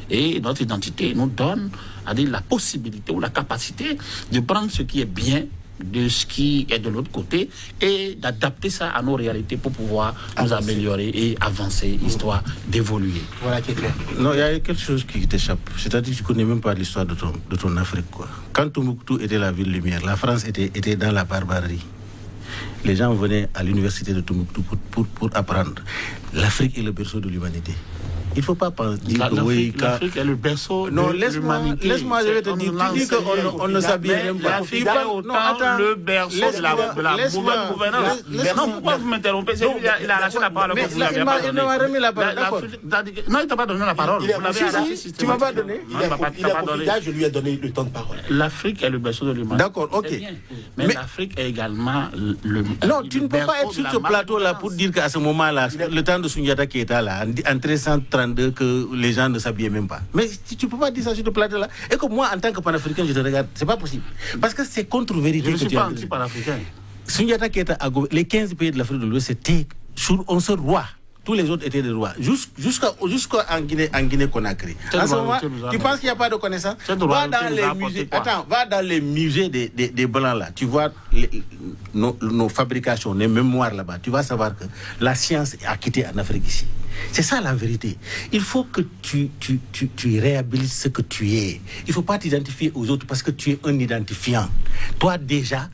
Speaker 4: Et notre identité nous donne la possibilité ou la capacité de prendre ce qui est bien de ce qui est de l'autre côté et d'adapter ça à nos réalités pour pouvoir nous améliorer et avancer, histoire d'évoluer.
Speaker 2: Voilà qui est clair.
Speaker 3: Non, il y a quelque chose qui t'échappe. C'est-à-dire que tu ne connais même pas l'histoire de ton Afrique, quoi. Quand Tombouctou était la ville lumière, la France était dans la barbarie. Les gens venaient à l'université de Tombouctou pour apprendre. L'Afrique est le berceau de l'humanité. Il ne faut pas dire que oui,
Speaker 4: l'Afrique est le berceau de l'humanité.
Speaker 3: Laisse-moi, je vais te dire, tu dis qu'on ne s'habille même pas.
Speaker 4: L'Afrique est autant le berceau de la gouvernance. Non, pourquoi vous m'interrompez? Il a arraché la parole.
Speaker 3: Il m'a remis la parole, d'accord.
Speaker 4: Non, il ne t'a pas donné la parole.
Speaker 3: Tu ne m'as pas donné.
Speaker 2: Il a profité, je lui ai donné le temps de parole.
Speaker 4: L'Afrique est le berceau de l'humanité.
Speaker 3: D'accord, ok.
Speaker 4: Mais l'Afrique est également le...
Speaker 3: Non, tu ne peux pas être sur ce plateau-là pour dire qu'à ce moment-là, le temps de Soundiata Keïta, là, en 1332, que les gens ne s'habillaient même pas. Mais tu ne peux pas dire ça sur ce plateau-là. Et que moi, en tant que panafricain, je te regarde. C'est pas possible. Parce que c'est contre-vérité.
Speaker 4: Je ne suis pas anti-panafricain.
Speaker 3: Soundiata Keïta, les 15 pays de l'Afrique de l'Ouest, c'était un seul roi. Tous les autres étaient des rois. Jusqu'en Guinée-Conakry. En ce moment, tu penses qu'il n'y a pas de connaissance? Va dans les musées. Attends, va dans les musées des Blancs là. Tu vois nos fabrications, les mémoires là-bas. Tu vas savoir que la science a quitté en Afrique ici. C'est ça la vérité. Il faut que tu réhabilites ce que tu es. Il ne faut pas t'identifier aux autres parce que tu es un identifiant. Toi déjà,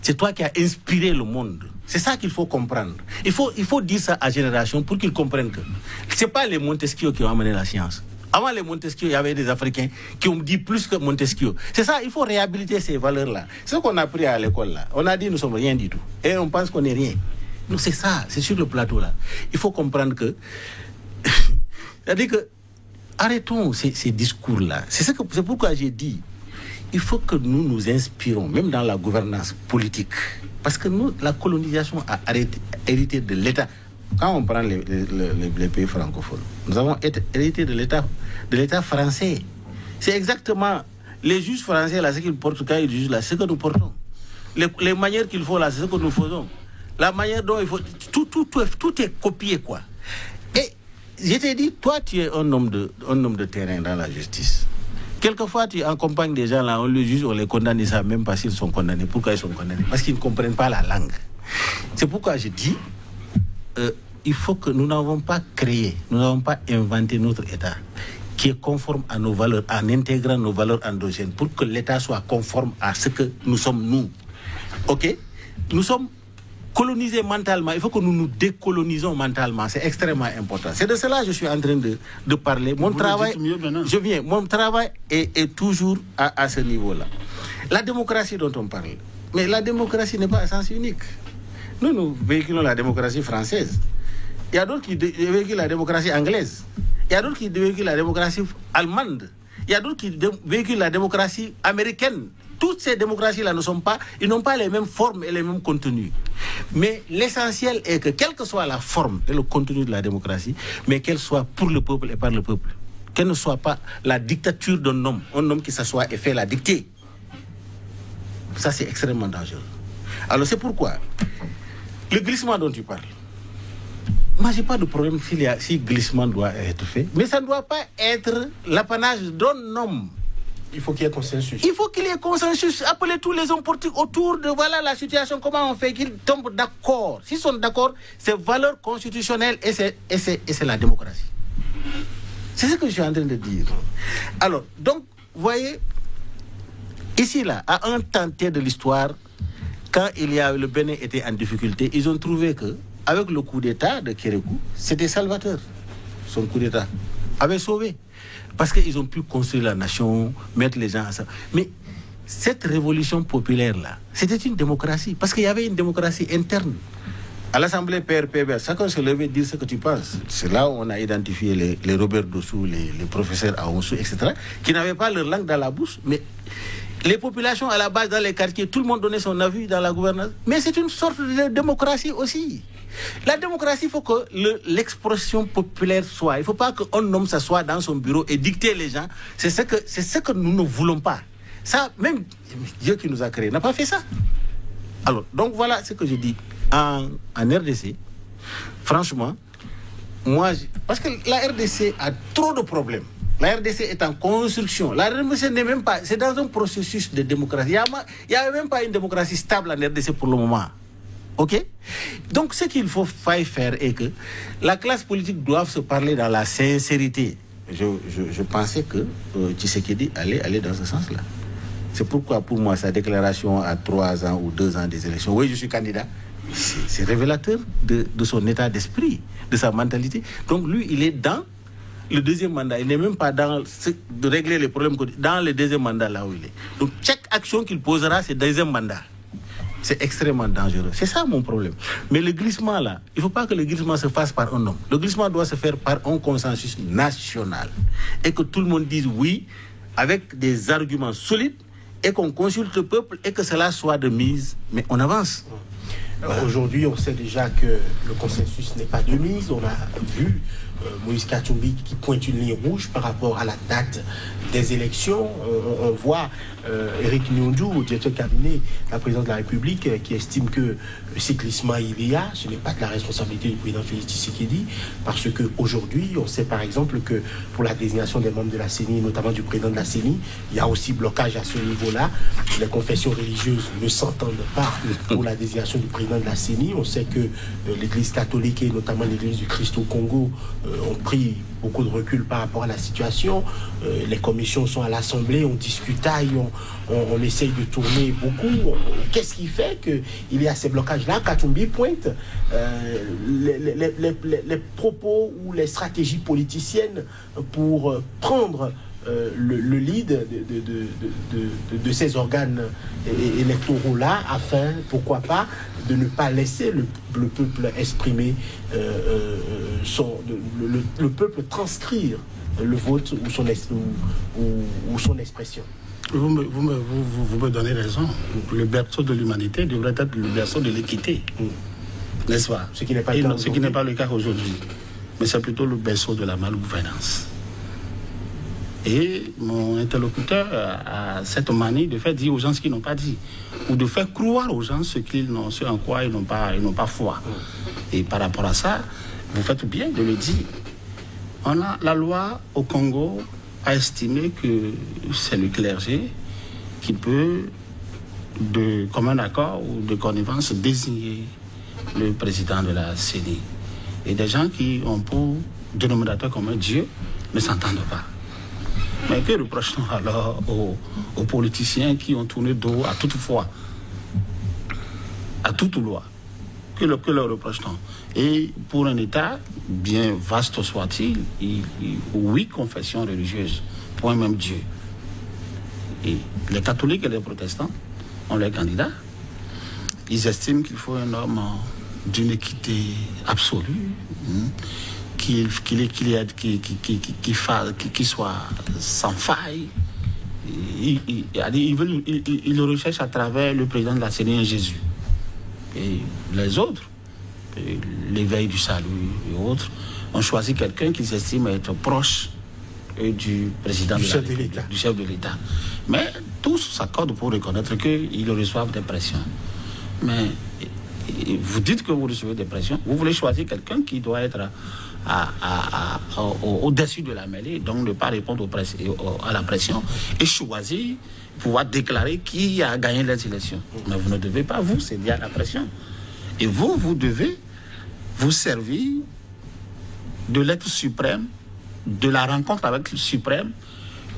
Speaker 3: c'est toi qui as inspiré le monde. C'est ça qu'il faut comprendre. Il faut dire ça à la génération pour qu'ils comprennent que ce n'est pas les Montesquieu qui ont amené la science. Avant les Montesquieu, il y avait des Africains qui ont dit plus que Montesquieu. C'est ça, il faut réhabiliter ces valeurs-là. C'est ce qu'on a appris à l'école là. On a dit nous ne sommes rien du tout. Et on pense qu'on n'est rien. Non, c'est ça, c'est sur le plateau là. Il faut comprendre que... c'est-à-dire que... Arrêtons ces discours-là. C'est pourquoi j'ai dit, il faut que nous nous inspirons, même dans la gouvernance politique. Parce que nous, la colonisation a hérité de l'État. Quand on prend les pays francophones, nous avons hérité de l'État français. C'est exactement les juges français là, ce qu'ils portent quand ils jugent là, c'est ce que nous portons. Les manières qu'il faut là, c'est ce que nous faisons. La manière dont il faut... Tout est copié, quoi. Et je t'ai dit, toi, tu es un homme de terrain dans la justice. Quelquefois, tu accompagnes des gens là, on les juge, on les condamne, ils ne savent même pas s'ils sont condamnés. Pourquoi ils sont condamnés? Parce qu'ils ne comprennent pas la langue. C'est pourquoi je dis... il faut que nous n'avons pas créé, nous n'avons pas inventé notre État qui est conforme à nos valeurs, en intégrant nos valeurs endogènes pour que l'État soit conforme à ce que nous sommes nous. Ok? Nous sommes colonisés mentalement, il faut que nous nous décolonisons mentalement, c'est extrêmement important. C'est de cela que je suis en train de parler. Mon travail, mon travail est toujours à ce niveau-là. La démocratie dont on parle, mais la démocratie n'est pas à sens unique. Nous véhiculons la démocratie française. Il y a d'autres qui véhiculent la démocratie anglaise. Il y a d'autres qui véhiculent la démocratie allemande. Il y a d'autres qui véhiculent la démocratie américaine. Toutes ces démocraties-là ils n'ont pas les mêmes formes et les mêmes contenus. Mais l'essentiel est que, quelle que soit la forme et le contenu de la démocratie, mais qu'elle soit pour le peuple et par le peuple. Qu'elle ne soit pas la dictature d'un homme, un homme qui s'assoit et fait la dictée. Ça, c'est extrêmement dangereux. Alors, c'est pourquoi le glissement dont tu parles, moi, je n'ai pas de problème si glissement doit être fait, mais ça ne doit pas être l'apanage d'un homme.
Speaker 2: Il faut qu'il y ait consensus.
Speaker 3: Il faut qu'il y ait consensus. Appelez tous les hommes politiques autour de voilà la situation, comment on fait qu'ils tombent d'accord. S'ils sont d'accord, c'est valeur constitutionnelle et c'est la démocratie. C'est ce que je suis en train de dire. Alors, donc, vous voyez, ici, là, à un temps de l'histoire, quand le Bénin était en difficulté, ils ont trouvé que, avec le coup d'État de Kérékou, c'était salvateur. Son coup d'État avait sauvé. Parce qu'ils ont pu construire la nation, mettre les gens à ça. Mais cette révolution populaire-là, c'était une démocratie. Parce qu'il y avait une démocratie interne. À l'Assemblée PRPB, chacun se levait dire ce que tu penses. C'est là où on a identifié les Robert Dossou, les professeurs Aounsou, etc., qui n'avaient pas leur langue dans la bouche, mais... Les populations à la base dans les quartiers, tout le monde donnait son avis dans la gouvernance. Mais c'est une sorte de démocratie aussi. La démocratie, il faut que l'expression populaire soit. Il ne faut pas qu'un homme s'assoie dans son bureau et dicter les gens. C'est ce que nous ne voulons pas. Ça, même Dieu qui nous a créés n'a pas fait ça. Alors, donc voilà ce que je dis. En RDC, franchement, moi, parce que la RDC a trop de problèmes. La RDC est en construction. La RDC n'est même pas... C'est dans un processus de démocratie. Il n'y a même pas une démocratie stable en RDC pour le moment. OK? Donc, ce qu'il faut faire est que la classe politique doit se parler dans la sincérité. Je pensais que Tshisekedi allait aller dans ce sens-là. C'est pourquoi, pour moi, sa déclaration à 3 ans ou 2 ans des élections, oui, je suis candidat, c'est révélateur de son état d'esprit, de sa mentalité. Donc, lui, il est dans... le deuxième mandat, il n'est même pas dans de régler les problèmes dans le deuxième mandat là où il est. Donc chaque action qu'il posera, c'est deuxième mandat. C'est extrêmement dangereux. C'est ça mon problème. Mais le glissement là, il ne faut pas que le glissement se fasse par un homme. Le glissement doit se faire par un consensus national. Et que tout le monde dise oui, avec des arguments solides, et qu'on consulte le peuple, et que cela soit de mise. Mais on avance.
Speaker 2: Aujourd'hui, on sait déjà que le consensus n'est pas de mise. On a vu Moïse Katumbi qui pointe une ligne rouge par rapport à la date des élections. On voit Éric Nyondou, directeur de cabinet de la présidente de la République, qui estime que le cyclisme il y a, ce n'est pas de la responsabilité du président Félix Tshisekedi, parce qu'aujourd'hui, on sait par exemple que pour la désignation des membres de la CENI, notamment du président de la CENI, il y a aussi blocage à ce niveau-là. Les confessions religieuses ne s'entendent pas pour la désignation du président de la CENI. On sait que l'Église catholique et notamment l'Église du Christ au Congo ont pris beaucoup de recul par rapport à la situation. Les commissions sont à l'Assemblée, on discutaille, on essaye de tourner beaucoup. Qu'est-ce qui fait qu'il y a ces blocages-là? Katumbi pointe les propos ou les stratégies politiciennes pour prendre le lead de ces organes électoraux-là, afin, pourquoi pas, de ne pas laisser le peuple exprimer le peuple transcrire le vote ou son expression.
Speaker 4: Vous me donnez raison. Le berceau de l'humanité devrait être le berceau de l'équité. N'est-ce pas?
Speaker 2: Ce qui n'est pas le cas
Speaker 4: ce qui n'est pas le cas aujourd'hui. Mais c'est plutôt le berceau de la malgouvernance. Et mon interlocuteur a cette manie de faire dire aux gens ce qu'ils n'ont pas dit, ou de faire croire aux gens ce en quoi ils n'ont pas foi. Et par rapport à ça, vous faites bien de le dire. La loi au Congo a estimé que c'est le clergé qui peut, de commun accord ou de connivence, désigner le président de la CENI. Et des gens qui ont pour dénominateur commun Dieu ne s'entendent pas. Mais que reproche-t-on alors aux politiciens qui ont tourné dos à toute foi, à toute loi? Que leur reproche-t-on? Et pour un État, bien vaste soit-il, 8 confessions religieuses, point même Dieu. Et les catholiques et les protestants ont leurs candidats. Ils estiment qu'il faut un homme d'une équité absolue, qui soit sans faille. Ils le recherchent à travers le président de la CENI, Jésus. Et les autres, l'éveil du salut et autres, ont choisi quelqu'un qu'ils estiment être proche du président du chef de l'État. Mais tous s'accordent pour reconnaître qu'ils reçoivent des pressions. Mais vous dites que vous recevez des pressions, vous voulez choisir quelqu'un qui doit être au-dessus de la mêlée, donc ne pas répondre à la pression, et choisir, pouvoir déclarer qui a gagné les élections. Mais vous ne devez pas vous céder à la pression. Et vous devez vous servir de l'être suprême, de la rencontre avec le suprême,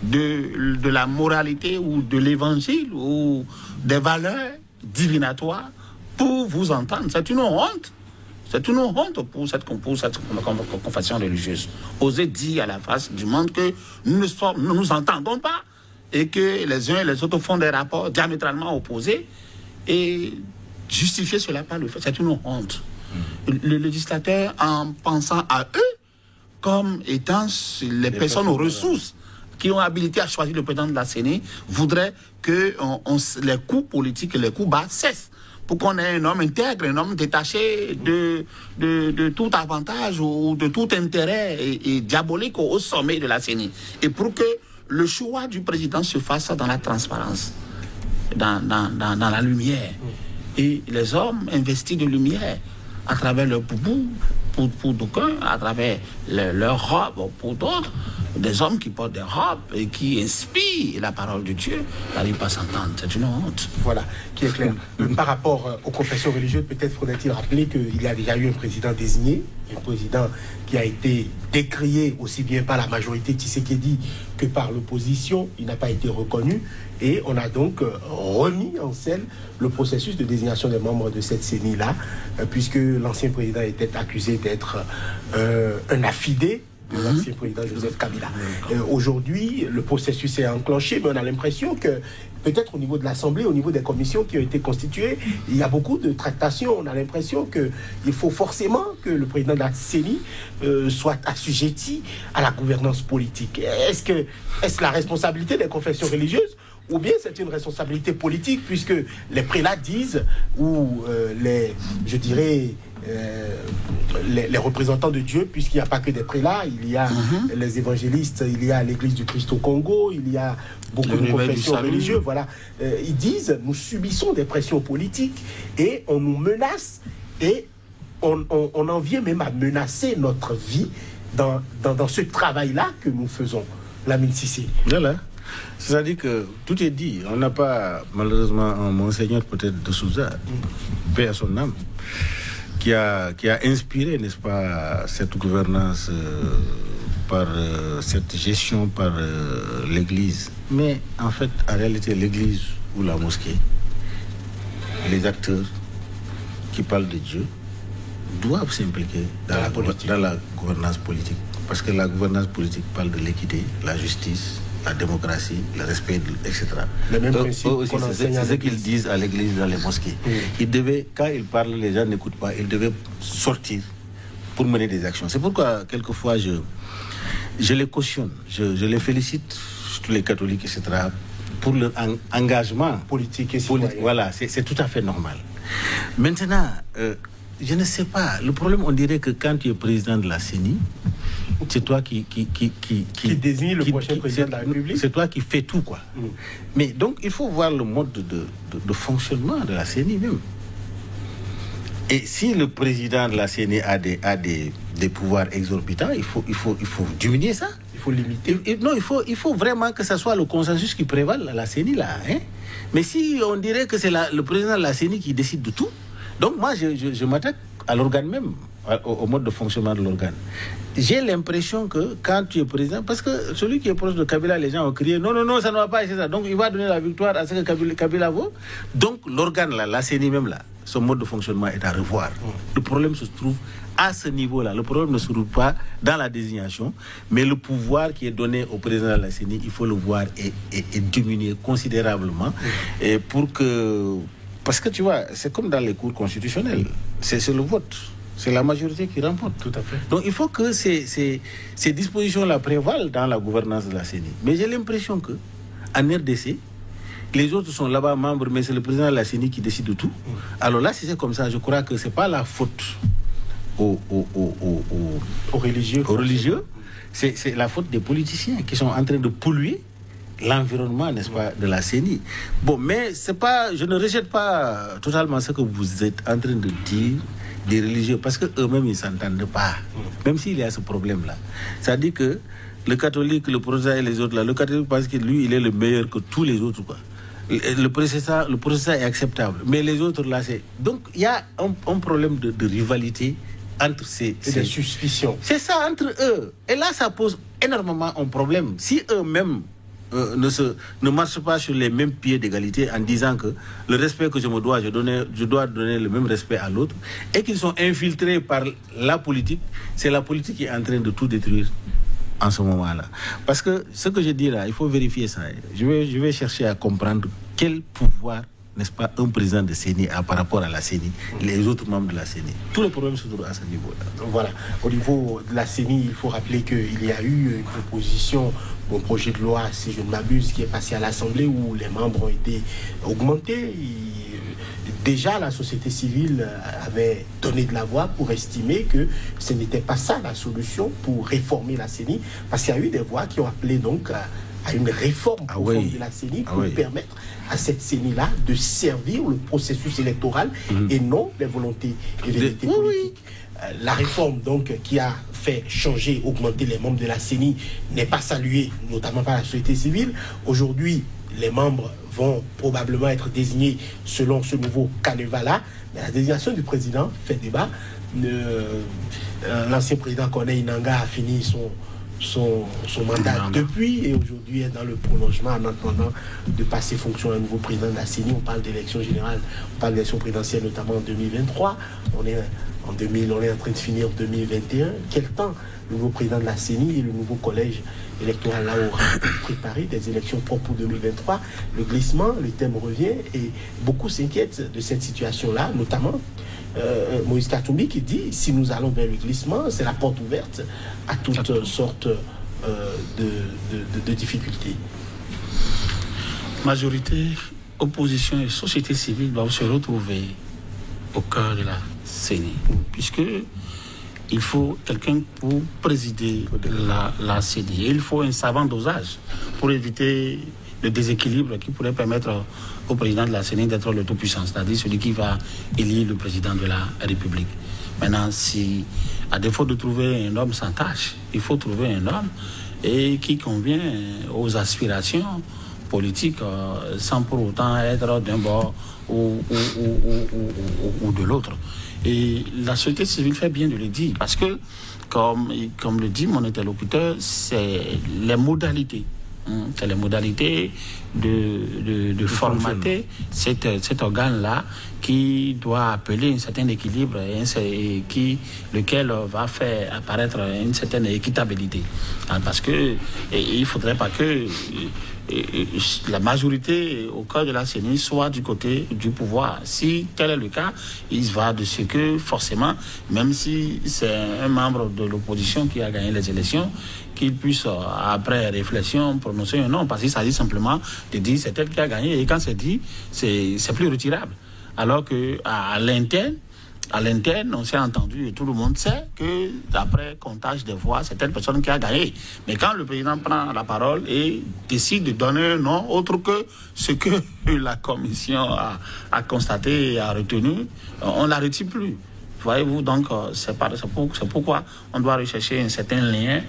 Speaker 4: de la moralité ou de l'évangile ou des valeurs divinatoires pour vous entendre. C'est une honte. C'est une honte pour cette confession religieuse. Oser dire à la face du monde que nous ne nous entendons pas et que les uns et les autres font des rapports diamétralement opposés et justifier cela par le fait. C'est une honte. Le législateur, en pensant à eux comme étant les personnes aux ressources qui ont habilité à choisir le président de la CENI, voudrait que les coups politiques et les coups bas cessent, pour qu'on ait un homme intègre, un homme détaché de tout avantage ou de tout intérêt et diabolique au sommet de la CENI. Et pour que le choix du président se fasse dans la transparence, dans la lumière. Et les hommes investis de lumière, à travers leur boubou, pour d'aucuns, à travers leurs robes, pour d'autres, des hommes qui portent des robes et qui inspirent la parole de Dieu, n'arrivent pas à s'entendre. C'est une honte.
Speaker 2: Voilà, qui est clair. Par rapport aux confessions religieuses, peut-être faudrait-il rappeler qu'il y a déjà eu un président désigné, un président qui a été décrié aussi bien par la majorité Tshisekedi que par l'opposition. Il n'a pas été reconnu. Et on a donc remis en scène le processus de désignation des membres de cette CENI-là, puisque l'ancien président était accusé d'être un affidé de l'ancien président Joseph Kabila. Aujourd'hui, le processus est enclenché, mais on a l'impression que peut-être au niveau de l'Assemblée, au niveau des commissions qui ont été constituées, il y a beaucoup de tractations. On a l'impression qu'il faut forcément que le président de la CENI soit assujetti à la gouvernance politique. Est-ce la responsabilité des confessions religieuses, ou bien c'est une responsabilité politique, puisque les prélats disent, ou les représentants de Dieu, puisqu'il n'y a pas que des prélats, il y a les évangélistes, il y a l'Église du Christ au Congo, il y a beaucoup de confessions religieuses. Voilà. Ils disent, nous subissons des pressions politiques et on nous menace et on en vient même à menacer notre vie dans ce travail-là que nous faisons. Lamine Cissé.
Speaker 3: Voilà. C'est-à-dire que tout est dit. On n'a pas, malheureusement, un Monseigneur peut-être de Souza, paix à son âme, qui a inspiré, n'est-ce pas, cette gouvernance par cette gestion par l'Église. Mais en fait, en réalité, l'Église ou la mosquée, les acteurs qui parlent de Dieu doivent s'impliquer dans la gouvernance politique. Parce que la gouvernance politique parle de l'équité, la justice, la démocratie, le respect, etc.
Speaker 2: Le même principe
Speaker 3: aussi, c'est ce qu'ils disent à l'église, dans les mosquées. Ils devaient, quand ils parlent, les gens n'écoutent pas, ils devaient sortir pour mener des actions. C'est pourquoi, quelquefois, je les cautionne, je les félicite, tous les catholiques, etc., pour leur engagement
Speaker 2: politique et citoyen.
Speaker 3: Voilà, c'est tout à fait normal. Maintenant, je ne sais pas, le problème, on dirait que quand tu es président de la CENI, c'est toi qui
Speaker 2: désigne le prochain président de la République.
Speaker 3: C'est toi qui fais tout, quoi. Mais donc, il faut voir le mode de fonctionnement de la CENI même. Et si le président de la CENI a des pouvoirs exorbitants, il faut diminuer ça.
Speaker 2: Il faut limiter.
Speaker 3: Non, il faut vraiment que ce soit le consensus qui prévale à la CENI, là. Hein? Mais si on dirait que c'est le président de la CENI qui décide de tout, donc moi, je m'attaque à l'organe même, au mode de fonctionnement de l'organe. J'ai l'impression que quand tu es président, parce que celui qui est proche de Kabila, les gens ont crié non, ça ne va pas, c'est ça. Donc il va donner la victoire à ce que Kabila vaut. Donc l'organe là, la CENI même là, son mode de fonctionnement est à revoir. Le problème se trouve à ce niveau-là. Le problème ne se trouve pas dans la désignation, mais le pouvoir qui est donné au président de la CENI, il faut le voir et diminuer considérablement. Et pour que... Parce que tu vois, c'est comme dans les cours constitutionnels. C'est le vote. C'est la majorité qui remporte.
Speaker 2: Tout à fait.
Speaker 3: Donc il faut que ces dispositions-là prévalent dans la gouvernance de la CENI. Mais j'ai l'impression que en RDC, les autres sont là-bas membres, mais c'est le président de la CENI qui décide de tout. Alors là, si c'est comme ça, je crois que c'est pas la faute aux religieux. C'est la faute des politiciens qui sont en train de polluer l'environnement, n'est-ce pas, de la CENI. Bon, mais c'est pas, je ne rejette pas totalement ce que vous êtes en train de dire des religieux, parce qu'eux-mêmes, ils ne s'entendent pas, même s'il y a ce problème-là. C'est-à-dire que le catholique, le protestant et les autres, là, le catholique pense que lui, il est le meilleur que tous les autres, quoi. Le protestant est acceptable, mais les autres, là, c'est... Donc, il y a un problème de rivalité entre ces
Speaker 2: suspicions.
Speaker 3: C'est ça, entre eux. Et là, ça pose énormément un problème. Si eux-mêmes ne marchent pas sur les mêmes pieds d'égalité en disant que le respect que je me dois, je dois donner le même respect à l'autre, et qu'ils sont infiltrés par la politique, c'est la politique qui est en train de tout détruire en ce moment-là. Parce que ce que je dis là, il faut vérifier ça. Je vais chercher à comprendre quel pouvoir, n'est-ce pas, un président de CENI a par rapport à la CENI, les autres membres de la CENI. Tous les problèmes se trouvent à ce niveau-là.
Speaker 2: Voilà. Au niveau de la CENI, il faut rappeler qu'il y a eu une proposition, un projet de loi, si je ne m'abuse, qui est passé à l'Assemblée où les membres ont été augmentés. Déjà, la société civile avait donné de la voix pour estimer que ce n'était pas ça la solution pour réformer la CENI, parce qu'il y a eu des voix qui ont appelé donc à une réforme de la CENI pour permettre à cette CENI-là de servir le processus électoral et non les volontés et vérités politiques. La réforme donc qui a fait changer, augmenter les membres de la CENI n'est pas saluée, notamment par la société civile. Aujourd'hui, les membres vont probablement être désignés selon ce nouveau canevas-là, mais la désignation du président fait débat. L'ancien président Corneille Nangaa a fini son mandat depuis et aujourd'hui est dans le prolongement en attendant de passer fonction à un nouveau président de la CENI. On parle d'élection générale, on parle d'élection présidentielle notamment en 2023. On est en train de finir 2021. Quel temps le nouveau président de la CENI et le nouveau collège électoral là aura préparé des élections propres pour 2023? Le glissement, le thème revient et beaucoup s'inquiètent de cette situation-là, notamment Moïse Katumbi qui dit si nous allons vers le glissement, c'est la porte ouverte à toutes sortes de difficultés.
Speaker 4: Majorité, opposition et société civile doivent se retrouver au cœur de la CENI, puisque il faut quelqu'un pour présider la CENI. Il faut un savant dosage pour éviter le déséquilibre qui pourrait permettre au président de la CENI d'être le tout-puissant, c'est-à-dire celui qui va élire le président de la République. Maintenant, si, à défaut de trouver un homme sans tâche, il faut trouver un homme et qui convient aux aspirations politiques sans pour autant être d'un bord ou de l'autre. Et la société civile fait bien de le dire, parce que, comme le dit mon interlocuteur, c'est les modalités. C'est les modalités de formater cet organe-là qui doit appeler un certain équilibre et lequel va faire apparaître une certaine équitabilité. Parce que il ne faudrait pas que la majorité au cœur de la CENI soit du côté du pouvoir. Si tel est le cas, il va de ce que forcément, même si c'est un membre de l'opposition qui a gagné les élections, qu'il puisse, après réflexion, prononcer un nom, parce qu'il s'agit simplement de dire c'est elle qui a gagné, et quand c'est dit, c'est plus retirable. Alors qu'à l'interne, on s'est entendu et tout le monde sait que, d'après comptage des voix, c'est telle personne qui a gagné. Mais quand le président prend la parole et décide de donner un nom autre que ce que la commission a constaté et a retenu, on ne la retire plus. Voyez-vous, donc c'est pourquoi on doit rechercher un certain lien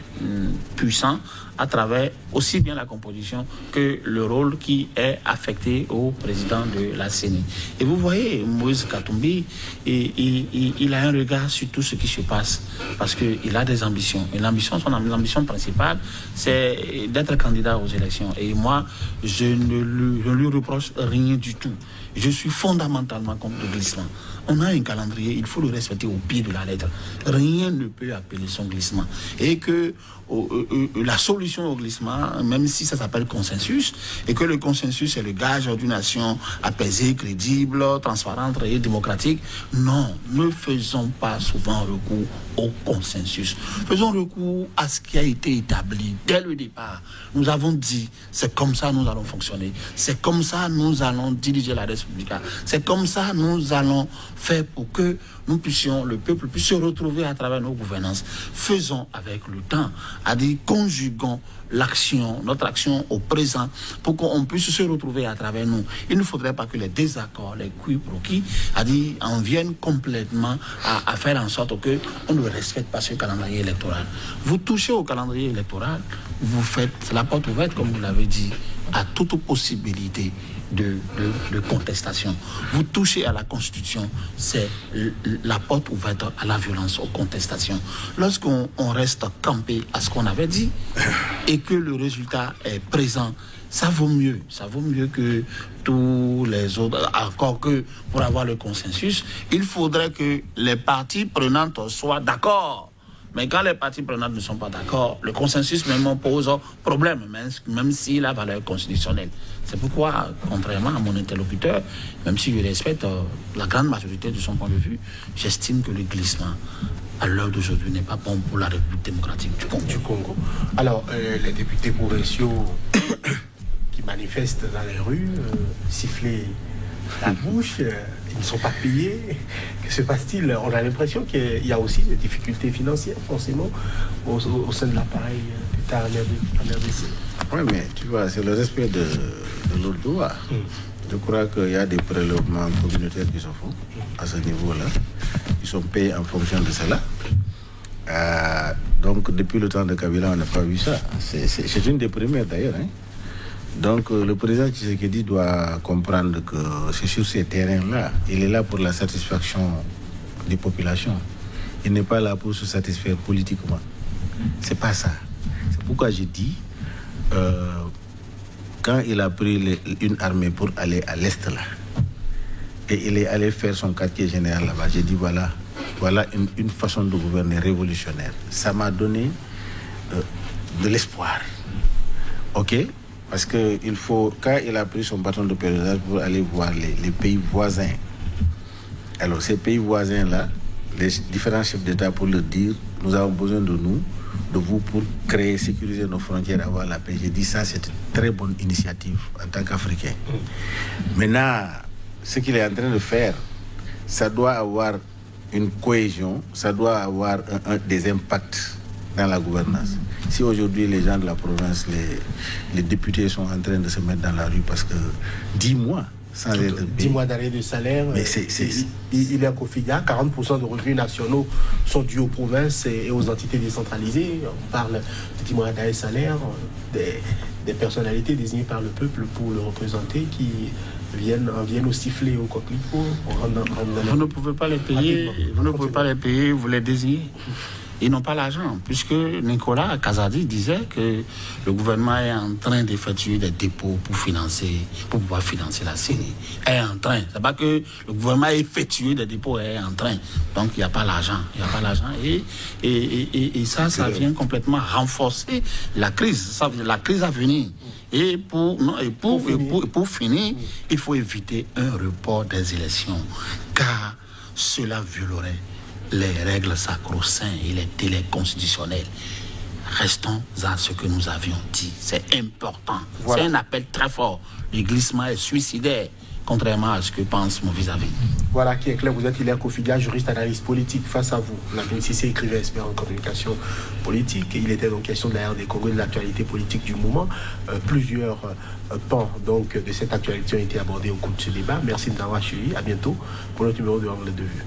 Speaker 4: puissant à travers aussi bien la composition que le rôle qui est affecté au président de la CENI. Et vous voyez, Moïse Katumbi, il a un regard sur tout ce qui se passe parce qu'il a des ambitions. Et son ambition principale, c'est d'être candidat aux élections. Et moi, je ne lui reproche rien du tout. Je suis fondamentalement contre le glissement. On a un calendrier, il faut le respecter au pied de la lettre. Rien ne peut appeler son glissement. Et que la solution au glissement, même si ça s'appelle consensus, et que le consensus est le gage d'une nation apaisée, crédible, transparente et démocratique, non, ne faisons pas souvent recours au consensus. Faisons recours à ce qui a été établi dès le départ. Nous avons dit, c'est comme ça nous allons fonctionner. C'est comme ça nous allons diriger la République. C'est comme ça nous allons faire pour que nous puissions, le peuple puisse se retrouver à travers nos gouvernances. Faisons avec le temps, c'est-à-dire conjuguons notre action au présent pour qu'on puisse se retrouver à travers nous. Il ne faudrait pas que les désaccords, les quiproquos, c'est-à-dire en viennent complètement à faire en sorte qu'on ne respecte pas ce calendrier électoral. Vous touchez au calendrier électoral, vous faites la porte ouverte, comme vous l'avez dit, à toute possibilité de contestation. Vous touchez à la Constitution, c'est la porte ouverte à la violence, aux contestations. Lorsqu'on reste campé à ce qu'on avait dit et que le résultat est présent, ça vaut mieux que tous les autres. Encore que pour avoir le consensus, il faudrait que les parties prenantes soient d'accord. Mais quand les parties prenantes ne sont pas d'accord, le consensus même pose problème, même s'il a valeur constitutionnelle. C'est pourquoi, contrairement à mon interlocuteur, même si je respecte la grande majorité de son point de vue, j'estime que le glissement, à l'heure d'aujourd'hui, n'est pas bon pour la République démocratique du Congo.
Speaker 2: Alors, les députés provinciaux qui manifestent dans les rues, siffler la bouche, ils ne sont pas payés. Que se passe-t-il? On a l'impression qu'il y a aussi des difficultés financières, forcément, au sein de l'appareil d'État en RDC.
Speaker 3: Oui, mais tu vois, c'est le respect de l'ordre. Je crois qu'il y a des prélèvements communautaires qui se font à ce niveau-là. Ils sont payés en fonction de cela. Donc, depuis le temps de Kabila, on n'a pas vu ça. C'est une des premières d'ailleurs. Donc, le président Tshisekedi doit comprendre que c'est sur ces terrains-là, il est là pour la satisfaction des populations. Il n'est pas là pour se satisfaire politiquement. C'est pas ça. C'est pourquoi j'ai dit, quand il a pris une armée pour aller à l'Est là, et il est allé faire son quartier général là-bas, j'ai dit voilà une façon de gouverner révolutionnaire. Ça m'a donné de l'espoir. Ok? Parce que quand il a pris son bâton de pèlerinage pour aller voir les pays voisins, alors ces pays voisins-là, les différents chefs d'État pour leur dire, nous avons besoin de vous pour créer, sécuriser nos frontières, avoir la paix. J'ai dit ça, c'est une très bonne initiative en tant qu'Africain. Maintenant, ce qu'il est en train de faire, ça doit avoir une cohésion, ça doit avoir des impacts dans la gouvernance. Si aujourd'hui les gens de la province, les députés sont en train de se mettre dans la rue parce que 10 mois sans être payés.
Speaker 2: 10 mois d'arrêt de salaire.
Speaker 3: Mais
Speaker 2: il est à Kofiga, 40% de revenus nationaux sont dus aux provinces et aux entités décentralisées. On parle de 10 mois d'arrêt de salaire, des personnalités désignées par le peuple pour le représenter qui viennent au sifflet, au coquelicot.
Speaker 4: Vous ne pouvez pas les payer, vous les désignez. Ils n'ont pas l'argent, puisque Nicolas Kazadi disait que le gouvernement est en train d'effectuer des dépôts pour pouvoir financer la CENI. Est en train. C'est pas que le gouvernement a effectué des dépôts, est en train. Donc il n'y a pas l'argent. Et ça vient complètement renforcer la crise. La crise à venir. Et pour finir, il faut éviter un report des élections, car cela violerait les règles sacro-saintes et les délais constitutionnels. Restons à ce que nous avions dit. C'est important. Voilà. C'est un appel très fort. Le glissement est suicidaire, contrairement à ce que pense mon vis-à-vis.
Speaker 2: Voilà qui est clair. Vous êtes Hilaire Kofiga, juriste analyste politique. Face à vous, la BNCC écrivait expert en communication politique. Il était donc question de la RD Congo et de l'actualité politique du moment. Plusieurs pans donc, de cette actualité ont été abordés au cours de ce débat. Merci de m'avoir suivi. À bientôt pour notre numéro de Angle de Vue.